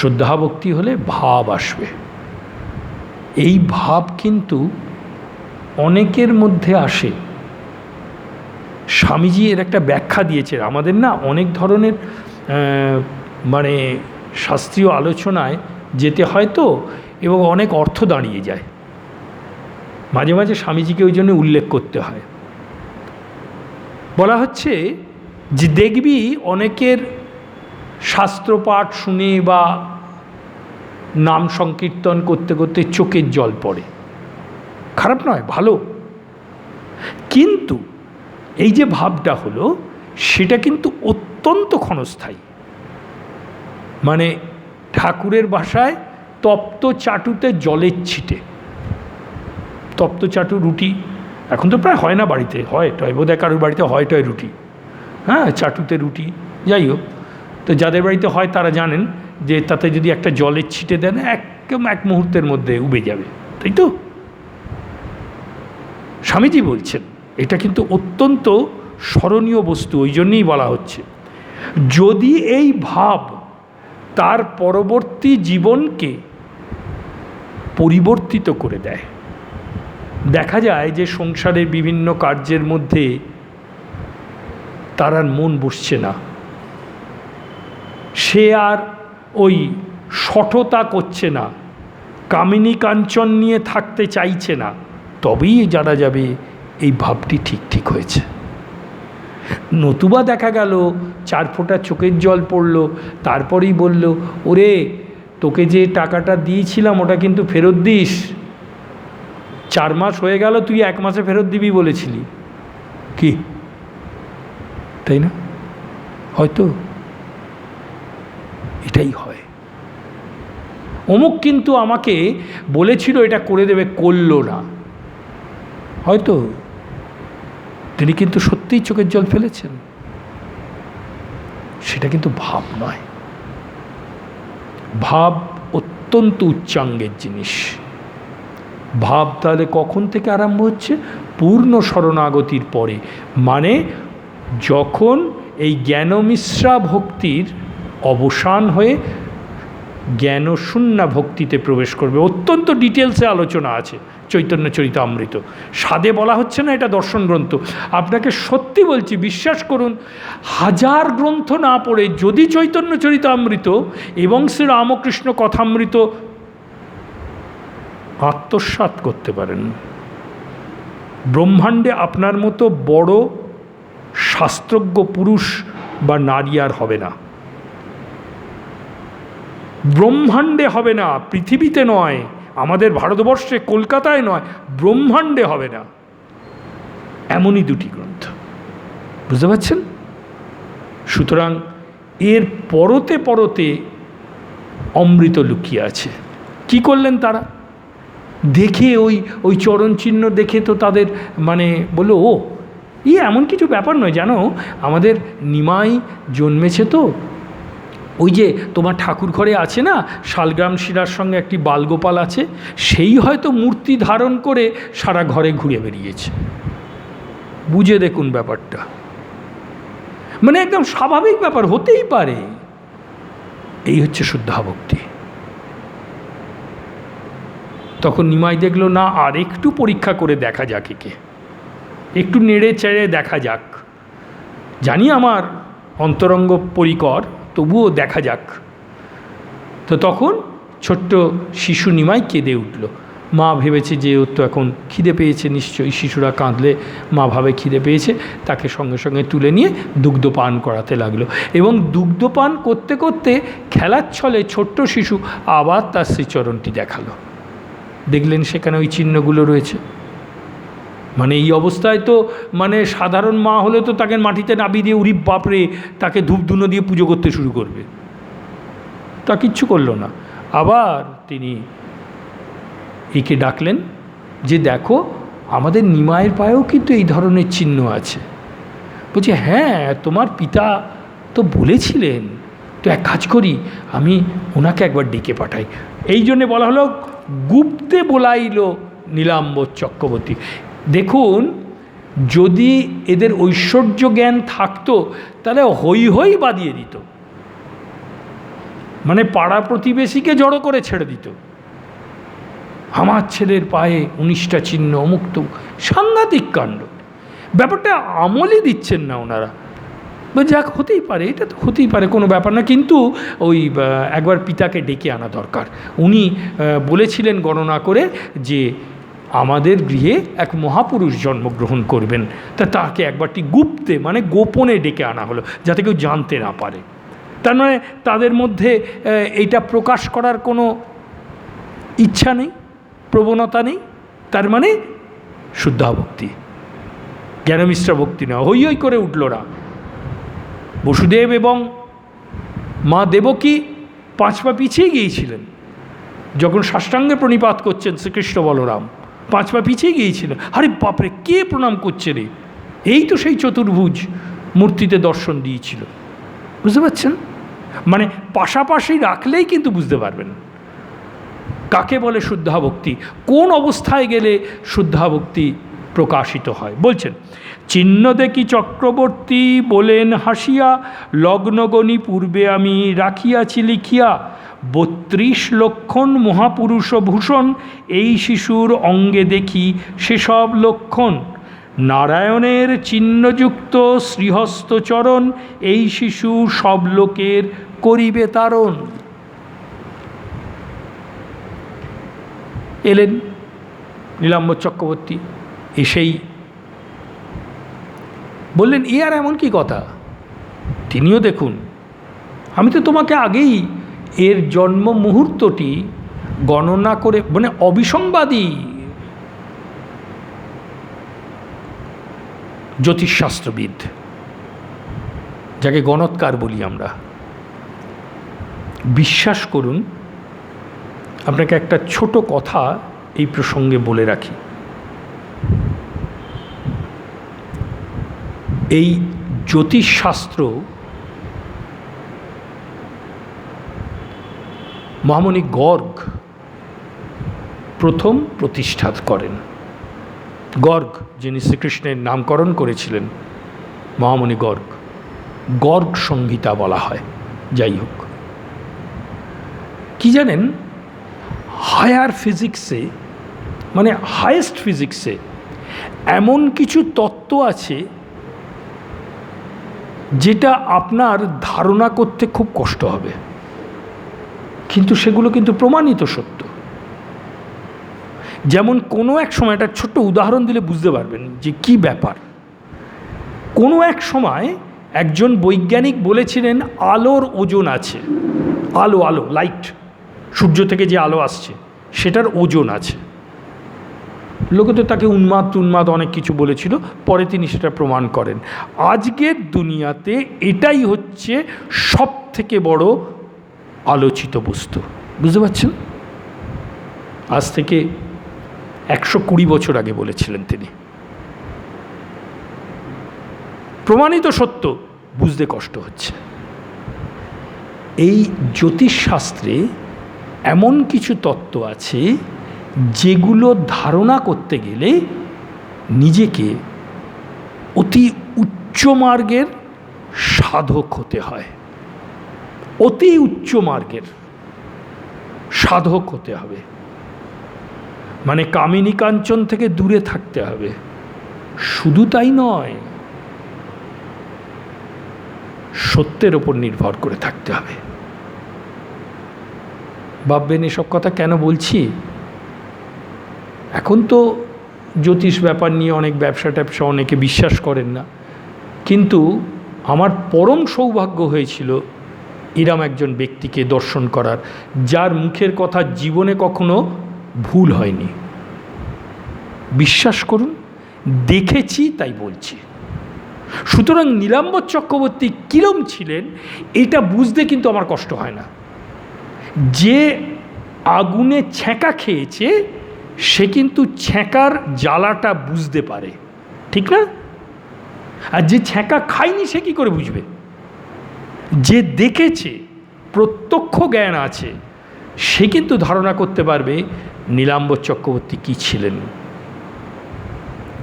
শুদ্ধা ভক্তি হলে ভাব আসবে। এই ভাব কিন্তু অনেকের মধ্যে আসে। স্বামীজি এর একটা ব্যাখ্যা দিয়েছেন। আমাদের না অনেক ধরনের মানে শাস্ত্রীয় আলোচনায় যেতে হয় তো, এবং অনেক অর্থ দাঁড়িয়ে যায়, মাঝে মাঝে স্বামীজিকে ওই জন্য উল্লেখ করতে হয়। বলা হচ্ছে যে দেখবি অনেকের শাস্ত্রপাঠ শুনে বা নাম সংকীর্তন করতে করতে চোখের জল পড়ে, খারাপ নয়, ভালো, কিন্তু এই যে ভাবটা হলো সেটা কিন্তু অত্যন্ত ক্ষণস্থায়ী। মানে ঠাকুরের ভাষায় তপ্ত চাটুতে জলের ছিটে। তপ্ত চাটু রুটি এখন তো প্রায় হয় না বাড়িতে, হয় টয় বোধহয় কারোর বাড়িতে হয় টয় রুটি, হ্যাঁ, চাটুতে রুটি, যাই হোক। তো যাদের বাড়িতে হয় তারা জানেন যে তাতে যদি একটা জলের ছিটে দেন একদম এক মুহূর্তের মধ্যে উবে যাবে, তাই তো? স্বামীজি বলছেন এটা কিন্তু অত্যন্ত স্মরণীয় বস্তু, ওই জন্যই বলা হচ্ছে যদি এই ভাব তার পরবর্তী জীবনকে পরিবর্তিত করে দেয়। দেখা যায় যে সংসারের বিভিন্ন কার্যের মধ্যে তার আর মন বসছে না, সে আর ওই শঠতা করছে না, কামিনী কাঞ্চন নিয়ে থাকতে চাইছে না, তবেই জানা যাবে এই ভাবটি ঠিক ঠিক হয়েছে। নতুবা দেখা গেল 4 ফোঁটা চোখের জল পড়ল, তারপরেই বলল ওরে তোকে যে টাকাটা দিয়েছিলাম ওটা কিন্তু ফেরত দিস, 4 মাস হয়ে গেল তুই 1 মাসে ফেরত দিবি বলেছিলি, কি তাই না? হয়তো এটাই হয়। অমুক কিন্তু আমাকে বলেছিল এটা করে দেবে, করলো না, হয়তো তিনি কিন্তু সত্যিই চোখের জল ফেলেছেন। সেটা কিন্তু ভাব নয়, ভাব অত্যন্ত উচ্চাঙ্গের জিনিস। ভাব তাহলে কখন থেকে আরম্ভ হচ্ছে? পূর্ণ শরণাগতির পরে, মানে যখন এই জ্ঞানমিশ্রা ভক্তির অবসান হয়ে জ্ঞানশূন্য ভক্তিতে প্রবেশ করবে। অত্যন্ত ডিটেলসে আলোচনা আছে চৈতন্য চরিতামৃত, সাদে বলা হচ্ছে না, এটা দর্শন গ্রন্থ। আপনাকে সত্যি বলছি, বিশ্বাস করুন, 1000 গ্রন্থ না পড়ে যদি চৈতন্য চরিতামৃত এবং শ্রী রামকৃষ্ণ কথামৃত আত্মসাৎ করতে পারেন, ব্রহ্মাণ্ডে আপনার মতো বড় শাস্ত্রজ্ঞ পুরুষ বা নারী আর হবে না, ব্রহ্মাণ্ডে হবে না, পৃথিবীতে নয়, আমাদের ভারতবর্ষে কলকাতায় নয়, ব্রহ্মাণ্ডে হবে না, এমনই 2টি গ্রন্থ, বুঝতে পারছেন? সুতরাং এর পরতে পরতে অমৃত লুকিয়ে আছে। কি করলেন তারা? দেখে ওই চরণ চিহ্ন দেখে তো তাদের মানে বললো ও এমন কিছু ব্যাপার নয়, জানো আমাদের নিমাই জন্মেছে তো, ওই যে তোমার ঠাকুর ঘরে আছে না শালগ্রাম শিরার সঙ্গে একটি বালগোপাল আছে, সেই হয়তো মূর্তি ধারণ করে সারা ঘরে ঘুরে বেরিয়েছে। বুঝে দেখুন ব্যাপারটা, মানে একদম স্বাভাবিক ব্যাপার, হতেই পারে। এই হচ্ছে শুদ্ধা ভক্তি। তখন নিমাই দেখলো না, আর একটু পরীক্ষা করে দেখা যাক, একে একটু নেড়ে চেড়ে দেখা যাক, জানি আমার অন্তরঙ্গ পরিকর, তবুও দেখা যাক। তো তখন ছোট্ট শিশু নিমাই কেঁদে উঠল। মা ভেবেছে যে ওর তো এখন খিদে পেয়েছে, নিশ্চয়ই শিশুরা কাঁদলে মা ভাবে খিদে পেয়েছে, তাকে সঙ্গে সঙ্গে তুলে নিয়ে দুগ্ধপান করাতে লাগলো। এবং দুগ্ধপান করতে করতে খেলার ছলে ছোট্ট শিশু আবার তার শ্রীচরণটি দেখালো। দেখলেন সেখানে ওই চিহ্নগুলো রয়েছে। মানে এই অবস্থায় তো মানে সাধারণ মা হলে তো তাকে মাটিতে নাবিয়ে দিয়ে উরি বাপরে তাকে ধূপধুনো দিয়ে পুজো করতে শুরু করবে, তা কিচ্ছু করলো না। আবার তিনি একে ডাকলেন যে দেখো আমাদের নিমাইয়ের পায়েও কিন্তু এই ধরনের চিহ্ন আছে। বলছে হ্যাঁ, তোমার পিতা তো বলেছিলেন, তো এক কাজ করি, আমি ওনাকে একবার ডেকে পাঠাই। এই জন্যে বলা হলো গুপ্তে বোলাইল নীলাম্বর চক্রবর্তী। দেখুন, যদি এদের ঐশ্বর্য জ্ঞান থাকতো তাহলে হই হই বাদিয়ে দিত, মানে পাড়া প্রতিবেশীকে জড়ো করে ছেড়ে দিত, আমার ছেলের পায়ে 19টা চিহ্ন, অমুক্ত, সাংঘাতিক কাণ্ড। ব্যাপারটা আমলই দিচ্ছেন না ওনারা। যাক, হতেই পারে, এটা তো হতেই পারে, কোনো ব্যাপার না, কিন্তু ওই একবার পিতাকে ডেকে আনা দরকার। উনি বলেছিলেন গণনা করে যে আমাদের গৃহে এক মহাপুরুষ জন্মগ্রহণ করবেন, তাকে একবারটি গুপ্তে মানে গোপনে ডেকে আনা হলো, যাতে কেউ জানতে না পারে। তার মানে তাদের মধ্যে এইটা প্রকাশ করার কোনো ইচ্ছা নেই, প্রবণতা নেই, তার মানে শুদ্ধাভক্তি, জ্ঞানমিশ্রা ভক্তি না। হই হই করে উঠল না। বসুদেব এবং মা দেবকী 5 পা পিছিয়ে গিয়েছিলেন, যখন সাষ্টাঙ্গে প্রণিপাত করছেন শ্রীকৃষ্ণ বলরাম 5 পা পিছিয়ে গিয়েছিলেন। আরে বাপরে, কে প্রণাম করছে রে? এই তো সেই চতুর্ভুজ মূর্তিতে দর্শন দিয়েছিল। বুঝতে পারছেন? মানে পাশাপাশি রাখলেই কিন্তু বুঝতে পারবেন কাকে বলে শুদ্ধাভক্তি, কোন অবস্থায় গেলে শুদ্ধাভক্তি প্রকাশিত হয়। বলছেন, চিহ্ন দেখি চক্রবর্তী বলেন হাসিয়া, লগ্নগণি পূর্বে আমি রাখিয়াছি লিখিয়া, 32 লক্ষণ মহাপুরুষ ভূষণ, এই শিশুর অঙ্গে দেখি সেসব লক্ষণ, নারায়ণের চিহ্নযুক্ত শ্রীহস্ত চরণ, এই শিশু সব লোকের করিবে তারণ। এলেন নীলাম্বর চক্রবর্তী, এসেই বললেন, এ আর এমন কি কথা? তিনিও দেখুন, আমি তো তোমাকে আগেই এর জন্ম মুহূর্তটি গণনা করে, মানে অবিসংবাদী জ্যোতিষশাস্ত্রবিদ, যাকে গণৎকার বলি আমরা, বিশ্বাস করুন, আপনাকে একটা ছোট কথা এই প্রসঙ্গে বলে রাখি। এই জ্যোতিষশাস্ত্র মহামণি গর্গ প্রথম প্রতিষ্ঠা করেন। গর্গ, যিনি শ্রীকৃষ্ণের নামকরণ করেছিলেন, মহামণি গর্গ, গর্গ সংহিতা বলা হয়। যাই হোক, কি জানেন, হায়ার ফিজিক্সে, মানে হায়েস্ট ফিজিক্সে এমন কিছু তত্ত্ব আছে যেটা আপনার ধারণা করতে খুব কষ্ট হবে, কিন্তু সেগুলো কিন্তু প্রমাণিত সত্য। যেমন কোনো এক সময়, একটা ছোট্ট উদাহরণ দিলে বুঝতে পারবেন যে কি ব্যাপার। কোনো এক সময় একজন বৈজ্ঞানিক বলেছিলেন আলোর ওজন আছে, আলো লাইট, সূর্য থেকে যে আলো আসছে সেটার ওজন আছে। লোকে তো তাকে উন্মাদ অনেক কিছু বলেছিল, পরে তিনি সেটা প্রমাণ করেন। আজকের দুনিয়াতে এটাই হচ্ছে সব থেকে বড় আলোচিত বস্তু। বুঝতে পারছেন? আজ থেকে 120 বছর আগে বলেছিলেন তিনি। প্রমাণিত সত্য, বুঝতে কষ্ট হচ্ছে। এই জ্যোতিষশাস্ত্রে এমন কিছু তত্ত্ব আছে যেগুলো ধারণা করতে গেলে নিজেকে অতি উচ্চ মার্গের সাধক হতে হয়, অতি উচ্চ মার্গের সাধক হতে হবে। মানে কামিনী কাঞ্চন থেকে দূরে থাকতে হবে। শুধু তাই নয়, সত্যের ওপর নির্ভর করে থাকতে হবে। ভাববেন এসব কথা কেন বলছি? এখন তো জ্যোতিষ ব্যাপার নিয়ে অনেক ব্যবসা ট্যাবসা অনেকে বিশ্বাস করেন না, কিন্তু আমার পরম সৌভাগ্য হয়েছিল এরম একজন ব্যক্তিকে দর্শন করার, যার মুখের কথা জীবনে কখনো ভুল হয়নি। বিশ্বাস করুন, দেখেছি তাই বলছি। সুতরাং নীলাম্বর চক্রবর্তী কিরম ছিলেন এটা বুঝতে কিন্তু আমার কষ্ট হয় না। যে আগুনে ছ্যাঁকা খেয়েছে সে কিন্তু ছ্যাঁকার জ্বালাটা বুঝতে পারে, ঠিক না? আর যে ছ্যাঁকা খায়নি সে কি করে বুঝবে? যে দেখেছে, প্রত্যক্ষ জ্ঞান আছে, সে কিন্তু ধারণা করতে পারবে নীলাম্বর চক্রবর্তী কী ছিলেন।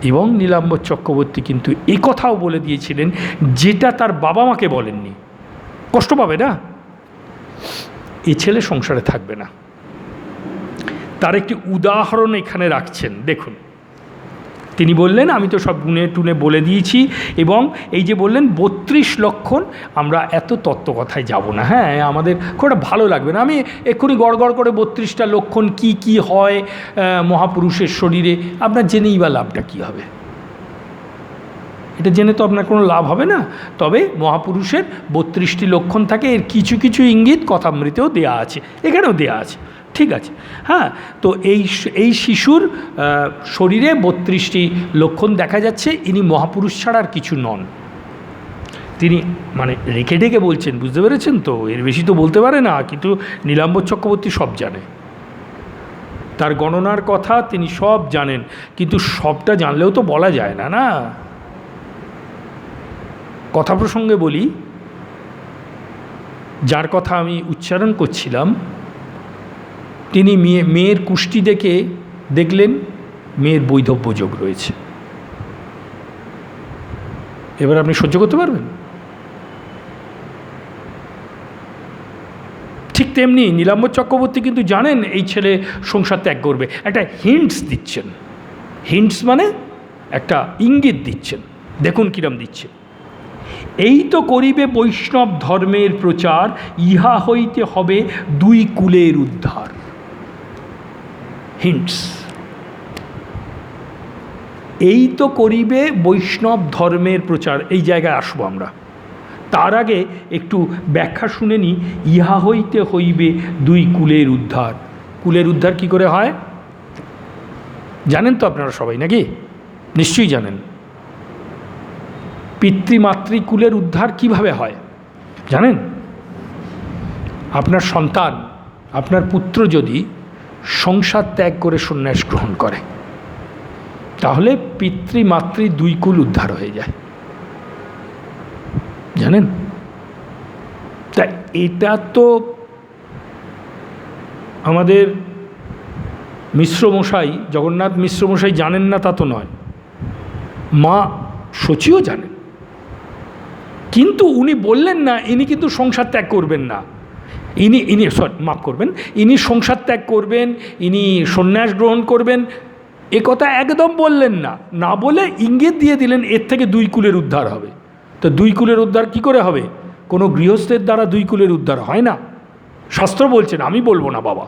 এবং নীলাম্বর চক্রবর্তী কিন্তু এ কথাও বলে দিয়েছিলেন যেটা তার বাবা মাকে বলেননি। কষ্ট পাবে না, এ ছেলে সংসারে থাকবে না। তার একটি উদাহরণ এখানে রাখছেন, দেখুন। তিনি বললেন, আমি তো সব গুনে টুনে বলে দিয়েছি, এবং এই যে বললেন 32 লক্ষণ, আমরা এত তত্ত্বকথায় যাব না, হ্যাঁ, আমাদের খুব একটা ভালো লাগবে না। আমি এক্ষুনি গড়গড় করে 32টা লক্ষণ কি কি হয় মহাপুরুষের শরীরে, আপনার জেনেই বা লাভটা কী হবে? এটা জেনে তো আপনার কোনো লাভ হবে না। তবে মহাপুরুষের 32টি লক্ষণ থাকে, এর কিছু কিছু ইঙ্গিত কথামৃতেও দেয়া আছে, এখানেও দেয়া আছে, ঠিক আছে। হ্যাঁ, তো এই শিশুর শরীরে 32টি লক্ষণ দেখা যাচ্ছে। ইনি মহাপুরুষ ছাড়া আর কিছু নন। তিনি মানে রেখে ঢেকে বলছেন, বুঝতে পেরেছেন তো? এর বেশি তো বলতে পারে না, কিন্তু নীলাম্বর চক্রবর্তী সব জানে। তার গণনার কথা তিনি সব জানেন, কিন্তু সবটা জানলেও তো বলা যায় না, না। কথা প্রসঙ্গে বলি, যার কথা আমি উচ্চারণ করছিলাম, তিনি মেয়ের কুষ্টি দেখলেন মেয়ের বৈধব্য যোগ রয়েছে। এবার আপনি সহ্য করতে পারবেন? ঠিক তেমনি নীলাম্বর চক্রবর্তী কিন্তু জানেন এই ছেলে সংসার ত্যাগ করবে, একটা হিন্টস দিচ্ছেন। হিন্টস মানে একটা ইঙ্গিত দিচ্ছেন। দেখুন কিরম দিচ্ছে। এই তো করিবে বৈষ্ণব ধর্মের প্রচার, ইহা হইতে হবে 2 কুলের উদ্ধার। হিন্টস। এই তো করিবে বৈষ্ণব ধর্মের প্রচার, এই জায়গায় আসবো আমরা। তার আগে একটু ব্যাখ্যা শুনে নিই। ইহা হইতে হইবে 2 কুলের উদ্ধার। কুলের উদ্ধার কি করে হয় জানেন তো আপনারা সবাই, নাকি? নিশ্চয়ই জানেন। পিতৃমাতৃকুলের উদ্ধার কিভাবে হয় জানেন? আপনার সন্তান, আপনার পুত্র যদি সংসার ত্যাগ করে সন্ন্যাস গ্রহণ করে, তাহলে পিতৃমাতৃ 2 কুল উদ্ধার হয়ে যায়, জানেন? তা এটা তো আমাদের মিশ্রমশাই, জগন্নাথ মিশ্রমশাই জানেন না তা তো নয়, মা শচীও জানেন। কিন্তু উনি বললেন না ইনি কিন্তু সংসার ত্যাগ করবেন না, মাফ করবেন, ইনি সংসার ত্যাগ করবেন, ইনি সন্ন্যাস গ্রহণ করবেন, এ কথা একদম বললেন না। না বলে ইঙ্গিত দিয়ে দিলেন এর থেকে 2 কুলের উদ্ধার হবে। তো 2 কুলের উদ্ধার কি করে হবে? কোনো গৃহস্থের দ্বারা 2 কুলের উদ্ধার হয় না। শাস্ত্র বলছেন, আমি বলবো না বাবা।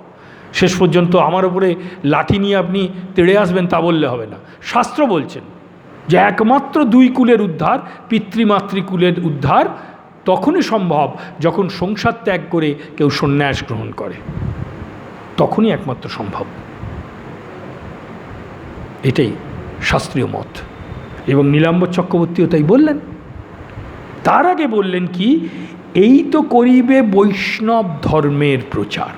শেষ পর্যন্ত আমার উপরে লাঠি নিয়ে আপনি তেড়ে আসবেন তা বললে হবে না। শাস্ত্র বলছেন যে একমাত্র 2 কুলের উদ্ধার, পিতৃমাতৃকুলের উদ্ধার তখনই সম্ভব যখন সংসার ত্যাগ করে কেউ সন্ন্যাস গ্রহণ করে, তখনই একমাত্র সম্ভব। এটাই শাস্ত্রীয় মত, এবং নীলাম্বর চক্রবর্তীও তাই বললেন। তার আগে বললেন কি, এই তো করিবে বৈষ্ণব ধর্মের প্রচার।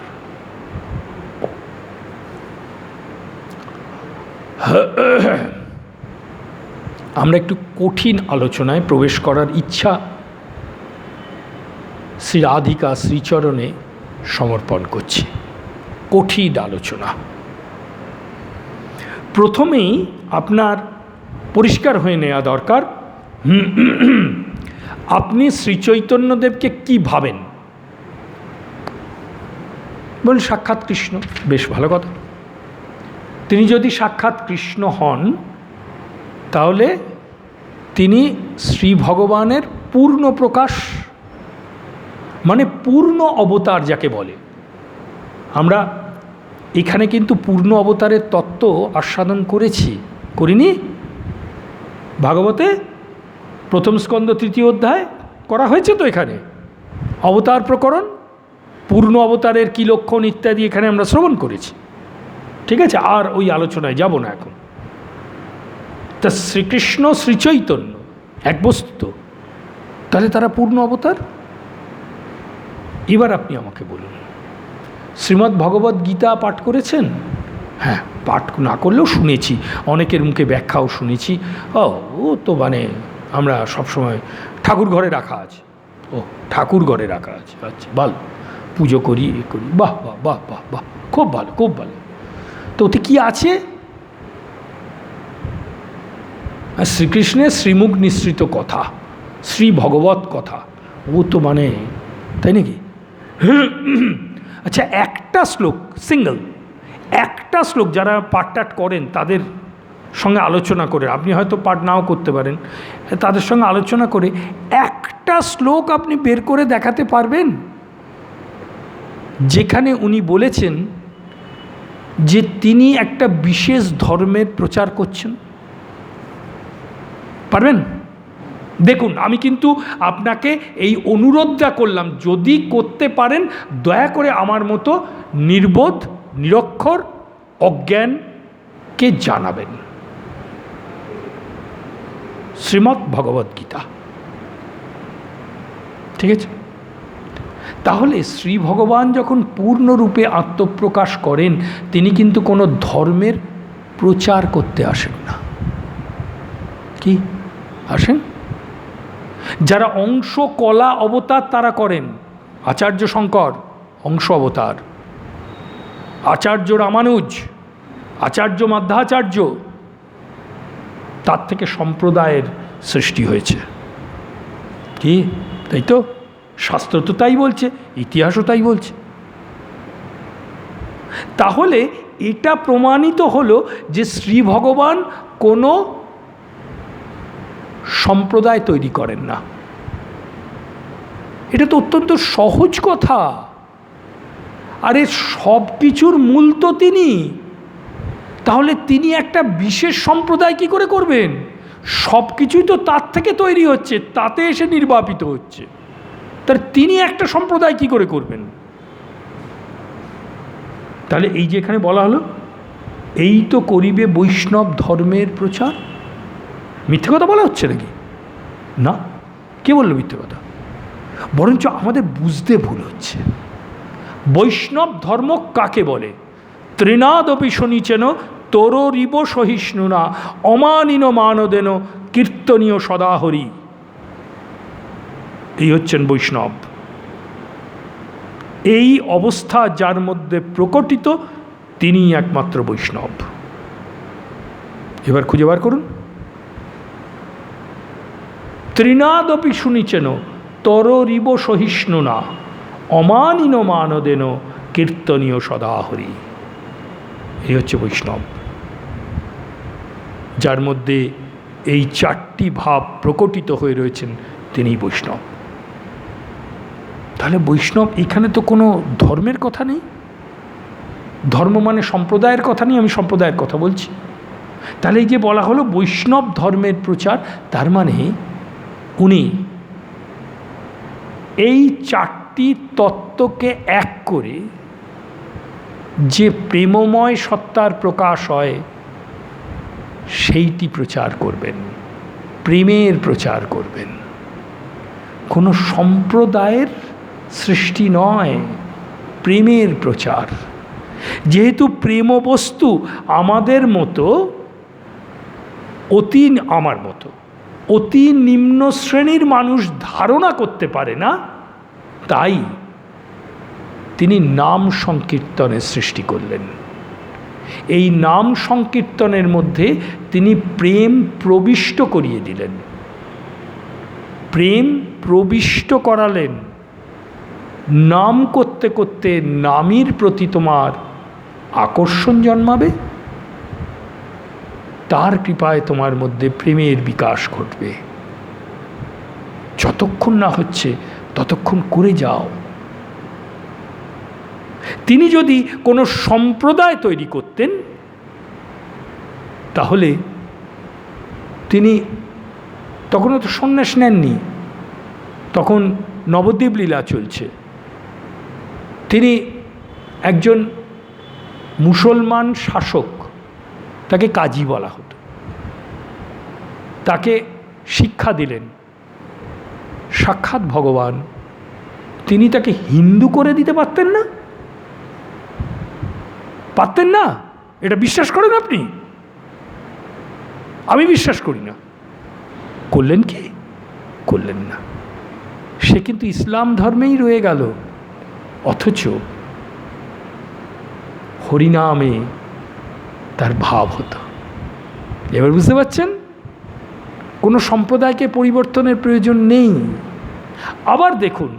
আমরা একটু কঠিন আলোচনায় প্রবেশ করার ইচ্ছা শ্রী রাধিকা শ্রীচরণে সমর্পণ করছি। কঠিন আলোচনা। প্রথমেই আপনার পরিষ্কার হয়ে নেওয়া দরকার, আপনি শ্রীচৈতন্যদেবকে কি ভাবেন? বলেন সাক্ষাৎ কৃষ্ণ, বেশ ভালো কথা। তিনি যদি সাক্ষাৎ কৃষ্ণ হন, তাহলে তিনি শ্রী ভগবানের পূর্ণ প্রকাশ, মানে পূর্ণ অবতার যাকে বলে। আমরা এখানে কিন্তু পূর্ণ অবতারের তত্ত্ব আস্বাদন করিনি? ভাগবতে 1ম স্কন্ধ 3য় অধ্যায় করা হয়েছে তো। এখানে অবতার প্রকরণ, পূর্ণ অবতারের কী লক্ষণ ইত্যাদি এখানে আমরা শ্রবণ করেছি, ঠিক আছে? আর ওই আলোচনায় যাব না এখন। তা শ্রীকৃষ্ণ শ্রীচৈতন্য এক বস্তু, তাহলে তারা পূর্ণ অবতার। এবার আপনি আমাকে বলুন, শ্রীমদ্ ভগবদ্ গীতা পাঠ করেছেন? হ্যাঁ, পাঠ না করলেও শুনেছি, অনেকের মুখে ব্যাখ্যাও শুনেছি। ও তো মানে আমরা সবসময় ঠাকুর ঘরে রাখা আছে, ও ঠাকুর ঘরে রাখা আছে, আচ্ছা ভালো, পুজো করি এ করি, বাহ বাহ বাহ বাহ বাহ, খুব ভালো খুব ভালো। তো ওতে কী আছে? শ্রীকৃষ্ণের শ্রীমুখ নিঃসৃত কথা, শ্রী ভগবত কথা, ও তো মানে, তাই নাকি? আচ্ছা, একটা শ্লোক, সিঙ্গল একটা শ্লোক, যারা পাঠ টাঠ করেন তাদের সঙ্গে আলোচনা করে, আপনি হয়তো পাঠ নাও করতে পারেন, তাদের সঙ্গে আলোচনা করে একটা শ্লোক আপনি বের করে দেখাতে পারবেন যেখানে উনি বলেছেন যে তিনি একটা বিশেষ ধর্মের প্রচার করছেন? পারবেন? দেখুন, আমি কিন্তু আপনাকে এই অনুরোধটা করলাম, যদি করতে পারেন দয়া করে আমার মতো নির্বোধ নিরক্ষর অজ্ঞানকে জানাবেন। শ্রীমদ্ ভগবদ্গীতা, ঠিক আছে? তাহলে শ্রী ভগবান যখন পূর্ণরূপে আত্মপ্রকাশ করেন, তিনি কিন্তু কোনো ধর্মের প্রচার করতে আসেন না। কি আসেন? যারা অংশ কলা অবতার তারা করেন। আচার্য শঙ্কর অংশ অবতার, আচার্য রামানুজ, আচার্য মাধ্যাচার্য, তার থেকে সম্প্রদায়ের সৃষ্টি হয়েছে। কি তাই তো? শাস্ত্র তো তাই বলছে, ইতিহাসও তাই বলছে। তাহলে এটা প্রমাণিত হলো যে শ্রী ভগবান কোনো সম্প্রদায় তৈরি করেন না। এটা তো অত্যন্ত সহজ কথা। আরে সব কিছুর মূল তো তিনি, তাহলে তিনি একটা বিশেষ সম্প্রদায় কি করে করবেন? সব কিছুই তো তার থেকে তৈরি হচ্ছে, তাতে এসে নির্বাপিত হচ্ছে, তার তিনি একটা সম্প্রদায় কি করে করবেন? তাহলে এই যে এখানে বলা হলো, এই তো করিবে বৈষ্ণব ধর্মের প্রচার। মিথ্যে কথা বলা হচ্ছে নাকি? না, কে বললো মিথ্যে কথা? বরঞ্চ আমাদের বুঝতে ভুল হচ্ছে। বৈষ্ণব ধর্ম কাকে বলে? তৃণাদপি শনিচেন তররিব সহিষ্ণুনা অমানিন মানদেন কীর্তনীয় সদাহরি। এই হচ্ছেন বৈষ্ণব। এই অবস্থা যার মধ্যে প্রকটিত, তিনিই একমাত্র বৈষ্ণব। এবার খুঁজে বার করুন। তৃণাদপি শুনিছেন তররিব সহিষ্ণুনা অমানিন মানদেন কীর্তনীয় সদাহরি। এই হচ্ছে বৈষ্ণব, যার মধ্যে এই চারটি ভাব প্রকটিত হয়ে রয়েছেন, তিনিই বৈষ্ণব। তাহলে বৈষ্ণব, এখানে তো কোনো ধর্মের কথা নেই। ধর্ম মানে সম্প্রদায়ের কথা নেই, আমি সম্প্রদায়ের কথা বলছি। তাহলে এই যে বলা হলো বৈষ্ণব ধর্মের প্রচার, তার মানে উনি এই চারটি তত্ত্বকে এক করে যে প্রেমময় সত্তার প্রকাশ হয়, সেইটি প্রচার করবেন, প্রেমের প্রচার করবেন। কোনো সম্প্রদায়ের সৃষ্টি নয়, প্রেমের প্রচার। যেহেতু প্রেম বস্তু আমাদের মতো আমার মতো অতি নিম্ন শ্রেণীর মানুষ ধারণা করতে পারে না, তাই তিনি নাম সংকীর্তনের সৃষ্টি করলেন। এই নাম সংকীর্তনের মধ্যে তিনি প্রেম প্রবিষ্ট করিয়ে দিলেন, প্রেম প্রবিষ্ট করালেন। নাম করতে করতে নামের প্রতি তোমার আকর্ষণ জন্মাবে, তার কৃপায় তোমার মধ্যে প্রেমের বিকাশ ঘটবে। যতক্ষণ না হচ্ছে ততক্ষণ করে যাও। তিনি যদি কোনো সম্প্রদায় তৈরি করতেন, তাহলে তিনি তখনও তো সন্ন্যাস নেননি, তখন নবদ্বীপ লীলা চলছে। তিনি একজন মুসলমান শাসক, তাকে কাজী বলা হতো, তাকে শিক্ষা দিলেন সাক্ষাৎ ভগবান। তিনি তাকে হিন্দু করে দিতে পারতেন না? পারতেন না? এটা বিশ্বাস করেন আপনি? আমি বিশ্বাস করি না। করলেন কি? করলেন না। সে কিন্তু ইসলাম ধর্মেই রয়ে গেল, অথচ হরিনামে তার ভাব হতো। এবার বুঝতে পারছেন, কোনো সম্প্রদায়কে পরিবর্তনের প্রয়োজন নেই। আবার দেখুন,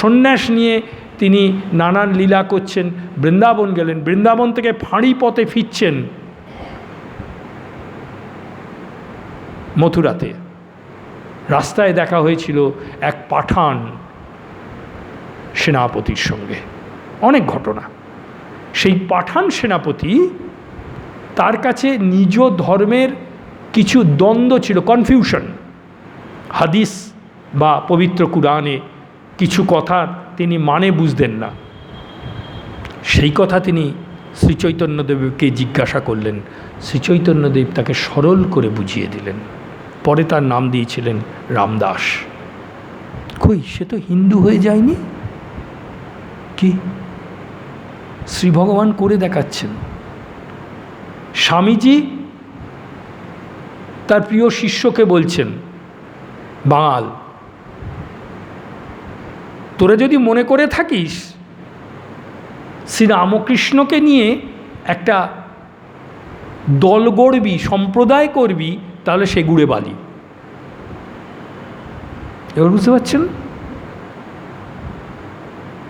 সন্ন্যাস নিয়ে তিনি নানান লীলা করছেন, বৃন্দাবন গেলেন, বৃন্দাবন থেকে ফাঁড়ি পথে ফিরছেন মথুরাতে। রাস্তায় দেখা হয়েছিল এক পাঠান সেনাপতির সঙ্গে, অনেক ঘটনা। সেই পাঠান সেনাপতি, তার কাছে নিজ ধর্মের কিছু দ্বন্দ্ব ছিল, কনফিউশন। হাদিস বা পবিত্র কুরআনে কিছু কথা তিনি মানে বুঝতেন না। সেই কথা তিনি শ্রীচৈতন্যদেবকে জিজ্ঞাসা করলেন। শ্রীচৈতন্যদেব তাকে সরল করে বুঝিয়ে দিলেন। পরে তার নাম দিয়েছিলেন রামদাস। কই, সে তো হিন্দু হয়ে যায়নি? কি শ্রী ভগবান করে দেখাচ্ছেন। স্বামীজি তার প্রিয় শিষ্যকে বলছেন, বাঙাল, তোরা যদি মনে করে থাকিস শ্রী রামকৃষ্ণকে নিয়ে একটা দল গড়বি, সম্প্রদায় করবি, তাহলে সে গুড়ে বালি। এবার বুঝতে পারছেন?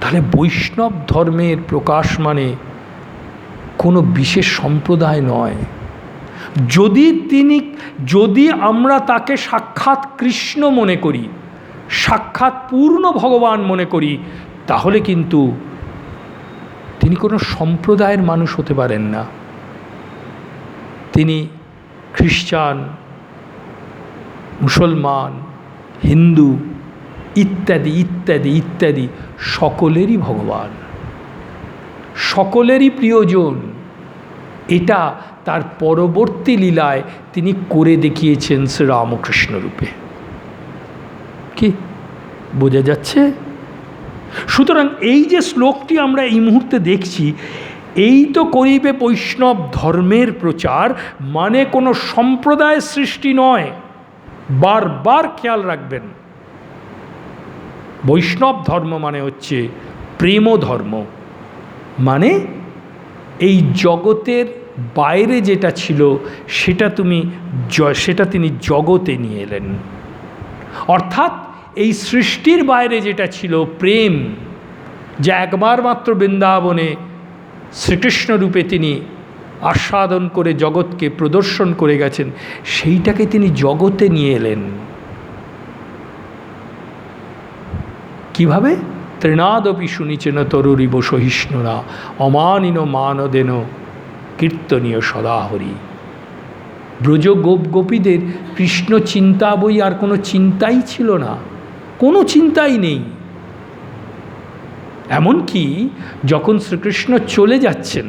তাহলে বৈষ্ণব ধর্মের প্রকাশ মানে কোনো বিশেষ সম্প্রদায় নয়। যদি আমরা তাকে সাক্ষাৎ কৃষ্ণ মনে করি, সাক্ষাৎ পূর্ণ ভগবান মনে করি, তাহলে কিন্তু তিনি কোনো সম্প্রদায়ের মানুষ হতে পারেন না। তিনি খ্রিস্টান, মুসলমান, হিন্দু ইত্যাদি ইত্যাদি ইত্যাদি সকলেরই ভগবান, সকলেরই প্রিয়জন। এটা তার পরবর্তী লীলায় তিনি করে দেখিয়েছেন শ্রীরামকৃষ্ণ রূপে। কি বোঝা যাচ্ছে? সুতরাং এই যে শ্লোকটি আমরা এই মুহূর্তে দেখছি, এই তো করিবে বৈষ্ণব ধর্মের প্রচার, মানে কোনো সম্প্রদায় সৃষ্টি নয়। বারবার খেয়াল রাখবেন, বৈষ্ণব ধর্ম মানে হচ্ছে প্রেম ধর্ম। মানে এই জগতের বাইরে যেটা ছিল সেটা তিনি জগতে নিয়ে এলেন। অর্থাৎ এই সৃষ্টির বাইরে যেটা ছিল প্রেম, যা একবার মাত্র বৃন্দাবনে শ্রীকৃষ্ণ রূপে তিনি আস্বাদন করে জগৎকে প্রদর্শন করে গেছেন, সেইটাকে তিনি জগতে নিয়ে এলেন। কিভাবে? তৃণাদপি শুনিছেন তরুরিব সহিষ্ণুরা, অমানিন মানদেন কীর্তনীয় সদাহরি। ব্রজ গোপ গোপীদের কৃষ্ণ চিন্তা বই আর কোনো চিন্তাই ছিল না, কোনো চিন্তাই নেই। এমনকি যখন শ্রীকৃষ্ণ চলে যাচ্ছেন,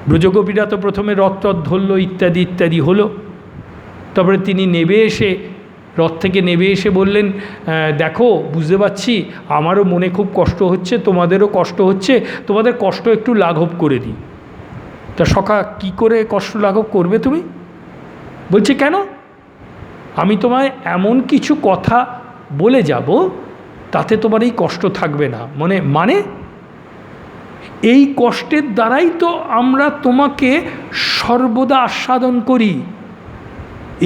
ব্রজগোপীরা তো প্রথমে রথ ধরল, ইত্যাদি ইত্যাদি হলো। তারপরে তিনি রথ থেকে নেমে এসে বললেন, দেখো বুঝতে পারছি আমারও মনে খুব কষ্ট হচ্ছে, তোমাদেরও কষ্ট হচ্ছে, তোমাদের কষ্ট একটু লাঘব করে দিই। তা সখা, কী করে কষ্ট লাঘব করবে তুমি? বলছে, কেন? আমি তোমায় এমন কিছু কথা বলে যাব তাতে তোমার এই কষ্ট থাকবে না। মানে এই কষ্টের দ্বারাই তো আমরা তোমাকে সর্বদা আস্বাদন করি,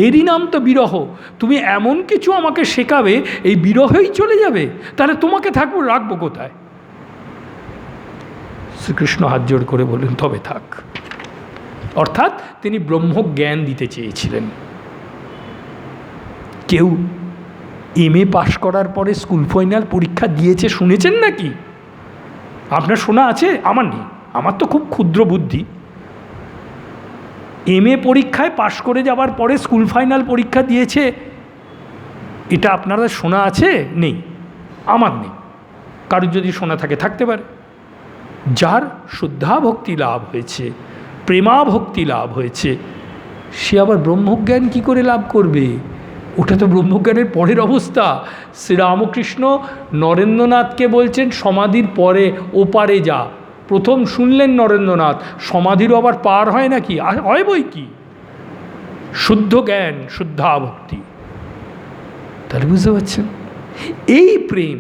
এরই নাম তো বিরহ। তুমি এমন কিছু আমাকে শেখাবে, এই বিরহেই চলে যাবে, তাহলে তোমাকে রাখবো কোথায়? শ্রীকৃষ্ণ হাত জোড় করে বললেন, তবে থাক। অর্থাৎ তিনি ব্রহ্মজ্ঞান দিতে চেয়েছিলেন। কেউ MA পাশ করার পরে স্কুল ফাইনাল পরীক্ষা দিয়েছে শুনেছেন নাকি? আপনার শোনা আছে? আমার নেই, আমার তো খুব ক্ষুদ্র বুদ্ধি। MA পরীক্ষায় পাশ করে যাওয়ার পরে স্কুল ফাইনাল পরীক্ষা দিয়েছে, এটা আপনারা শোনা আছে? নেই, আমার নেই। কারোর যদি শোনা থাকে থাকতে পারে। যার শুদ্ধা ভক্তি লাভ হয়েছে, প্রেমা ভক্তি লাভ হয়েছে, সে আবার ব্রহ্মজ্ঞান কি করে লাভ করবে? ওটা তো ব্রহ্মজ্ঞানের পরের অবস্থা। শ্রীরামকৃষ্ণ নরেন্দ্রনাথকে বলছেন, সমাধির পরে ওপারে যা। প্রথম শুনলেন নরেন্দ্রনাথ, সমাধিরও আবার পার হয় নাকি? হয় বই কি? শুদ্ধ জ্ঞান, শুদ্ধা ভক্তি। তাহলে বুঝতে পারছেন, এই প্রেম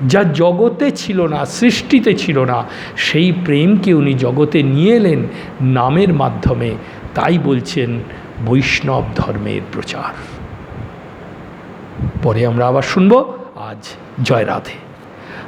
যা জগতে ছিল না, সৃষ্টিতে ছিল না, সেই প্রেমকে উনি জগতে নিয়ে এলেন নামের মাধ্যমে। তাই বলছেন বৈষ্ণব ধর্মের প্রচার। পরে আমরা আবার শুনব। আজ জয় রাধে।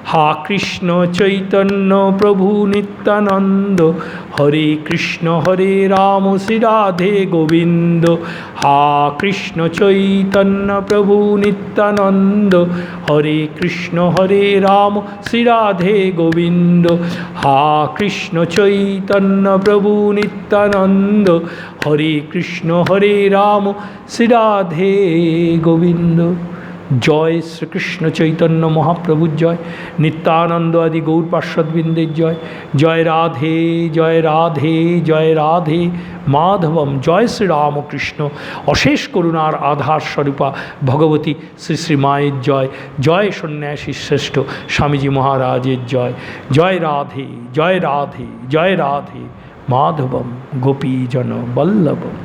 হা কৃষ্ণ চৈতন্য প্রভু নিত্যানন্দ, হরে কৃষ্ণ হরে রাম শ্রী রাধে গোবিন্দ। হা কৃষ্ণ চৈতন্য প্রভু নিত্যানন্দ, হরে কৃষ্ণ হরে রাম শ্রী রাধে গোবিন্দ। হা কৃষ্ণ চৈতন্য প্রভু নিত্যানন্দ, হরে কৃষ্ণ হরে রাম শ্রী রাধে গোবিন্দ। জয় শ্রীকৃষ্ণ চৈতন্য মহাপ্রভুর জয়, নিত্যানন্দ আদি গৌর পার্শ্বদবৃন্দের জয়। জয় রাধে জয় রাধে জয় রাধে মাধবম। জয় শ্রীরামকৃষ্ণ। অশেষ করুণার আধার স্বরূপা ভগবতী শ্রী শ্রী মায়ের জয়। জয় সন্ন্যাসী শ্রেষ্ঠ স্বামীজি মহারাজের জয়। জয় রাধে জয় রাধে জয় রাধে মাধবম গোপীজন বল্লভম।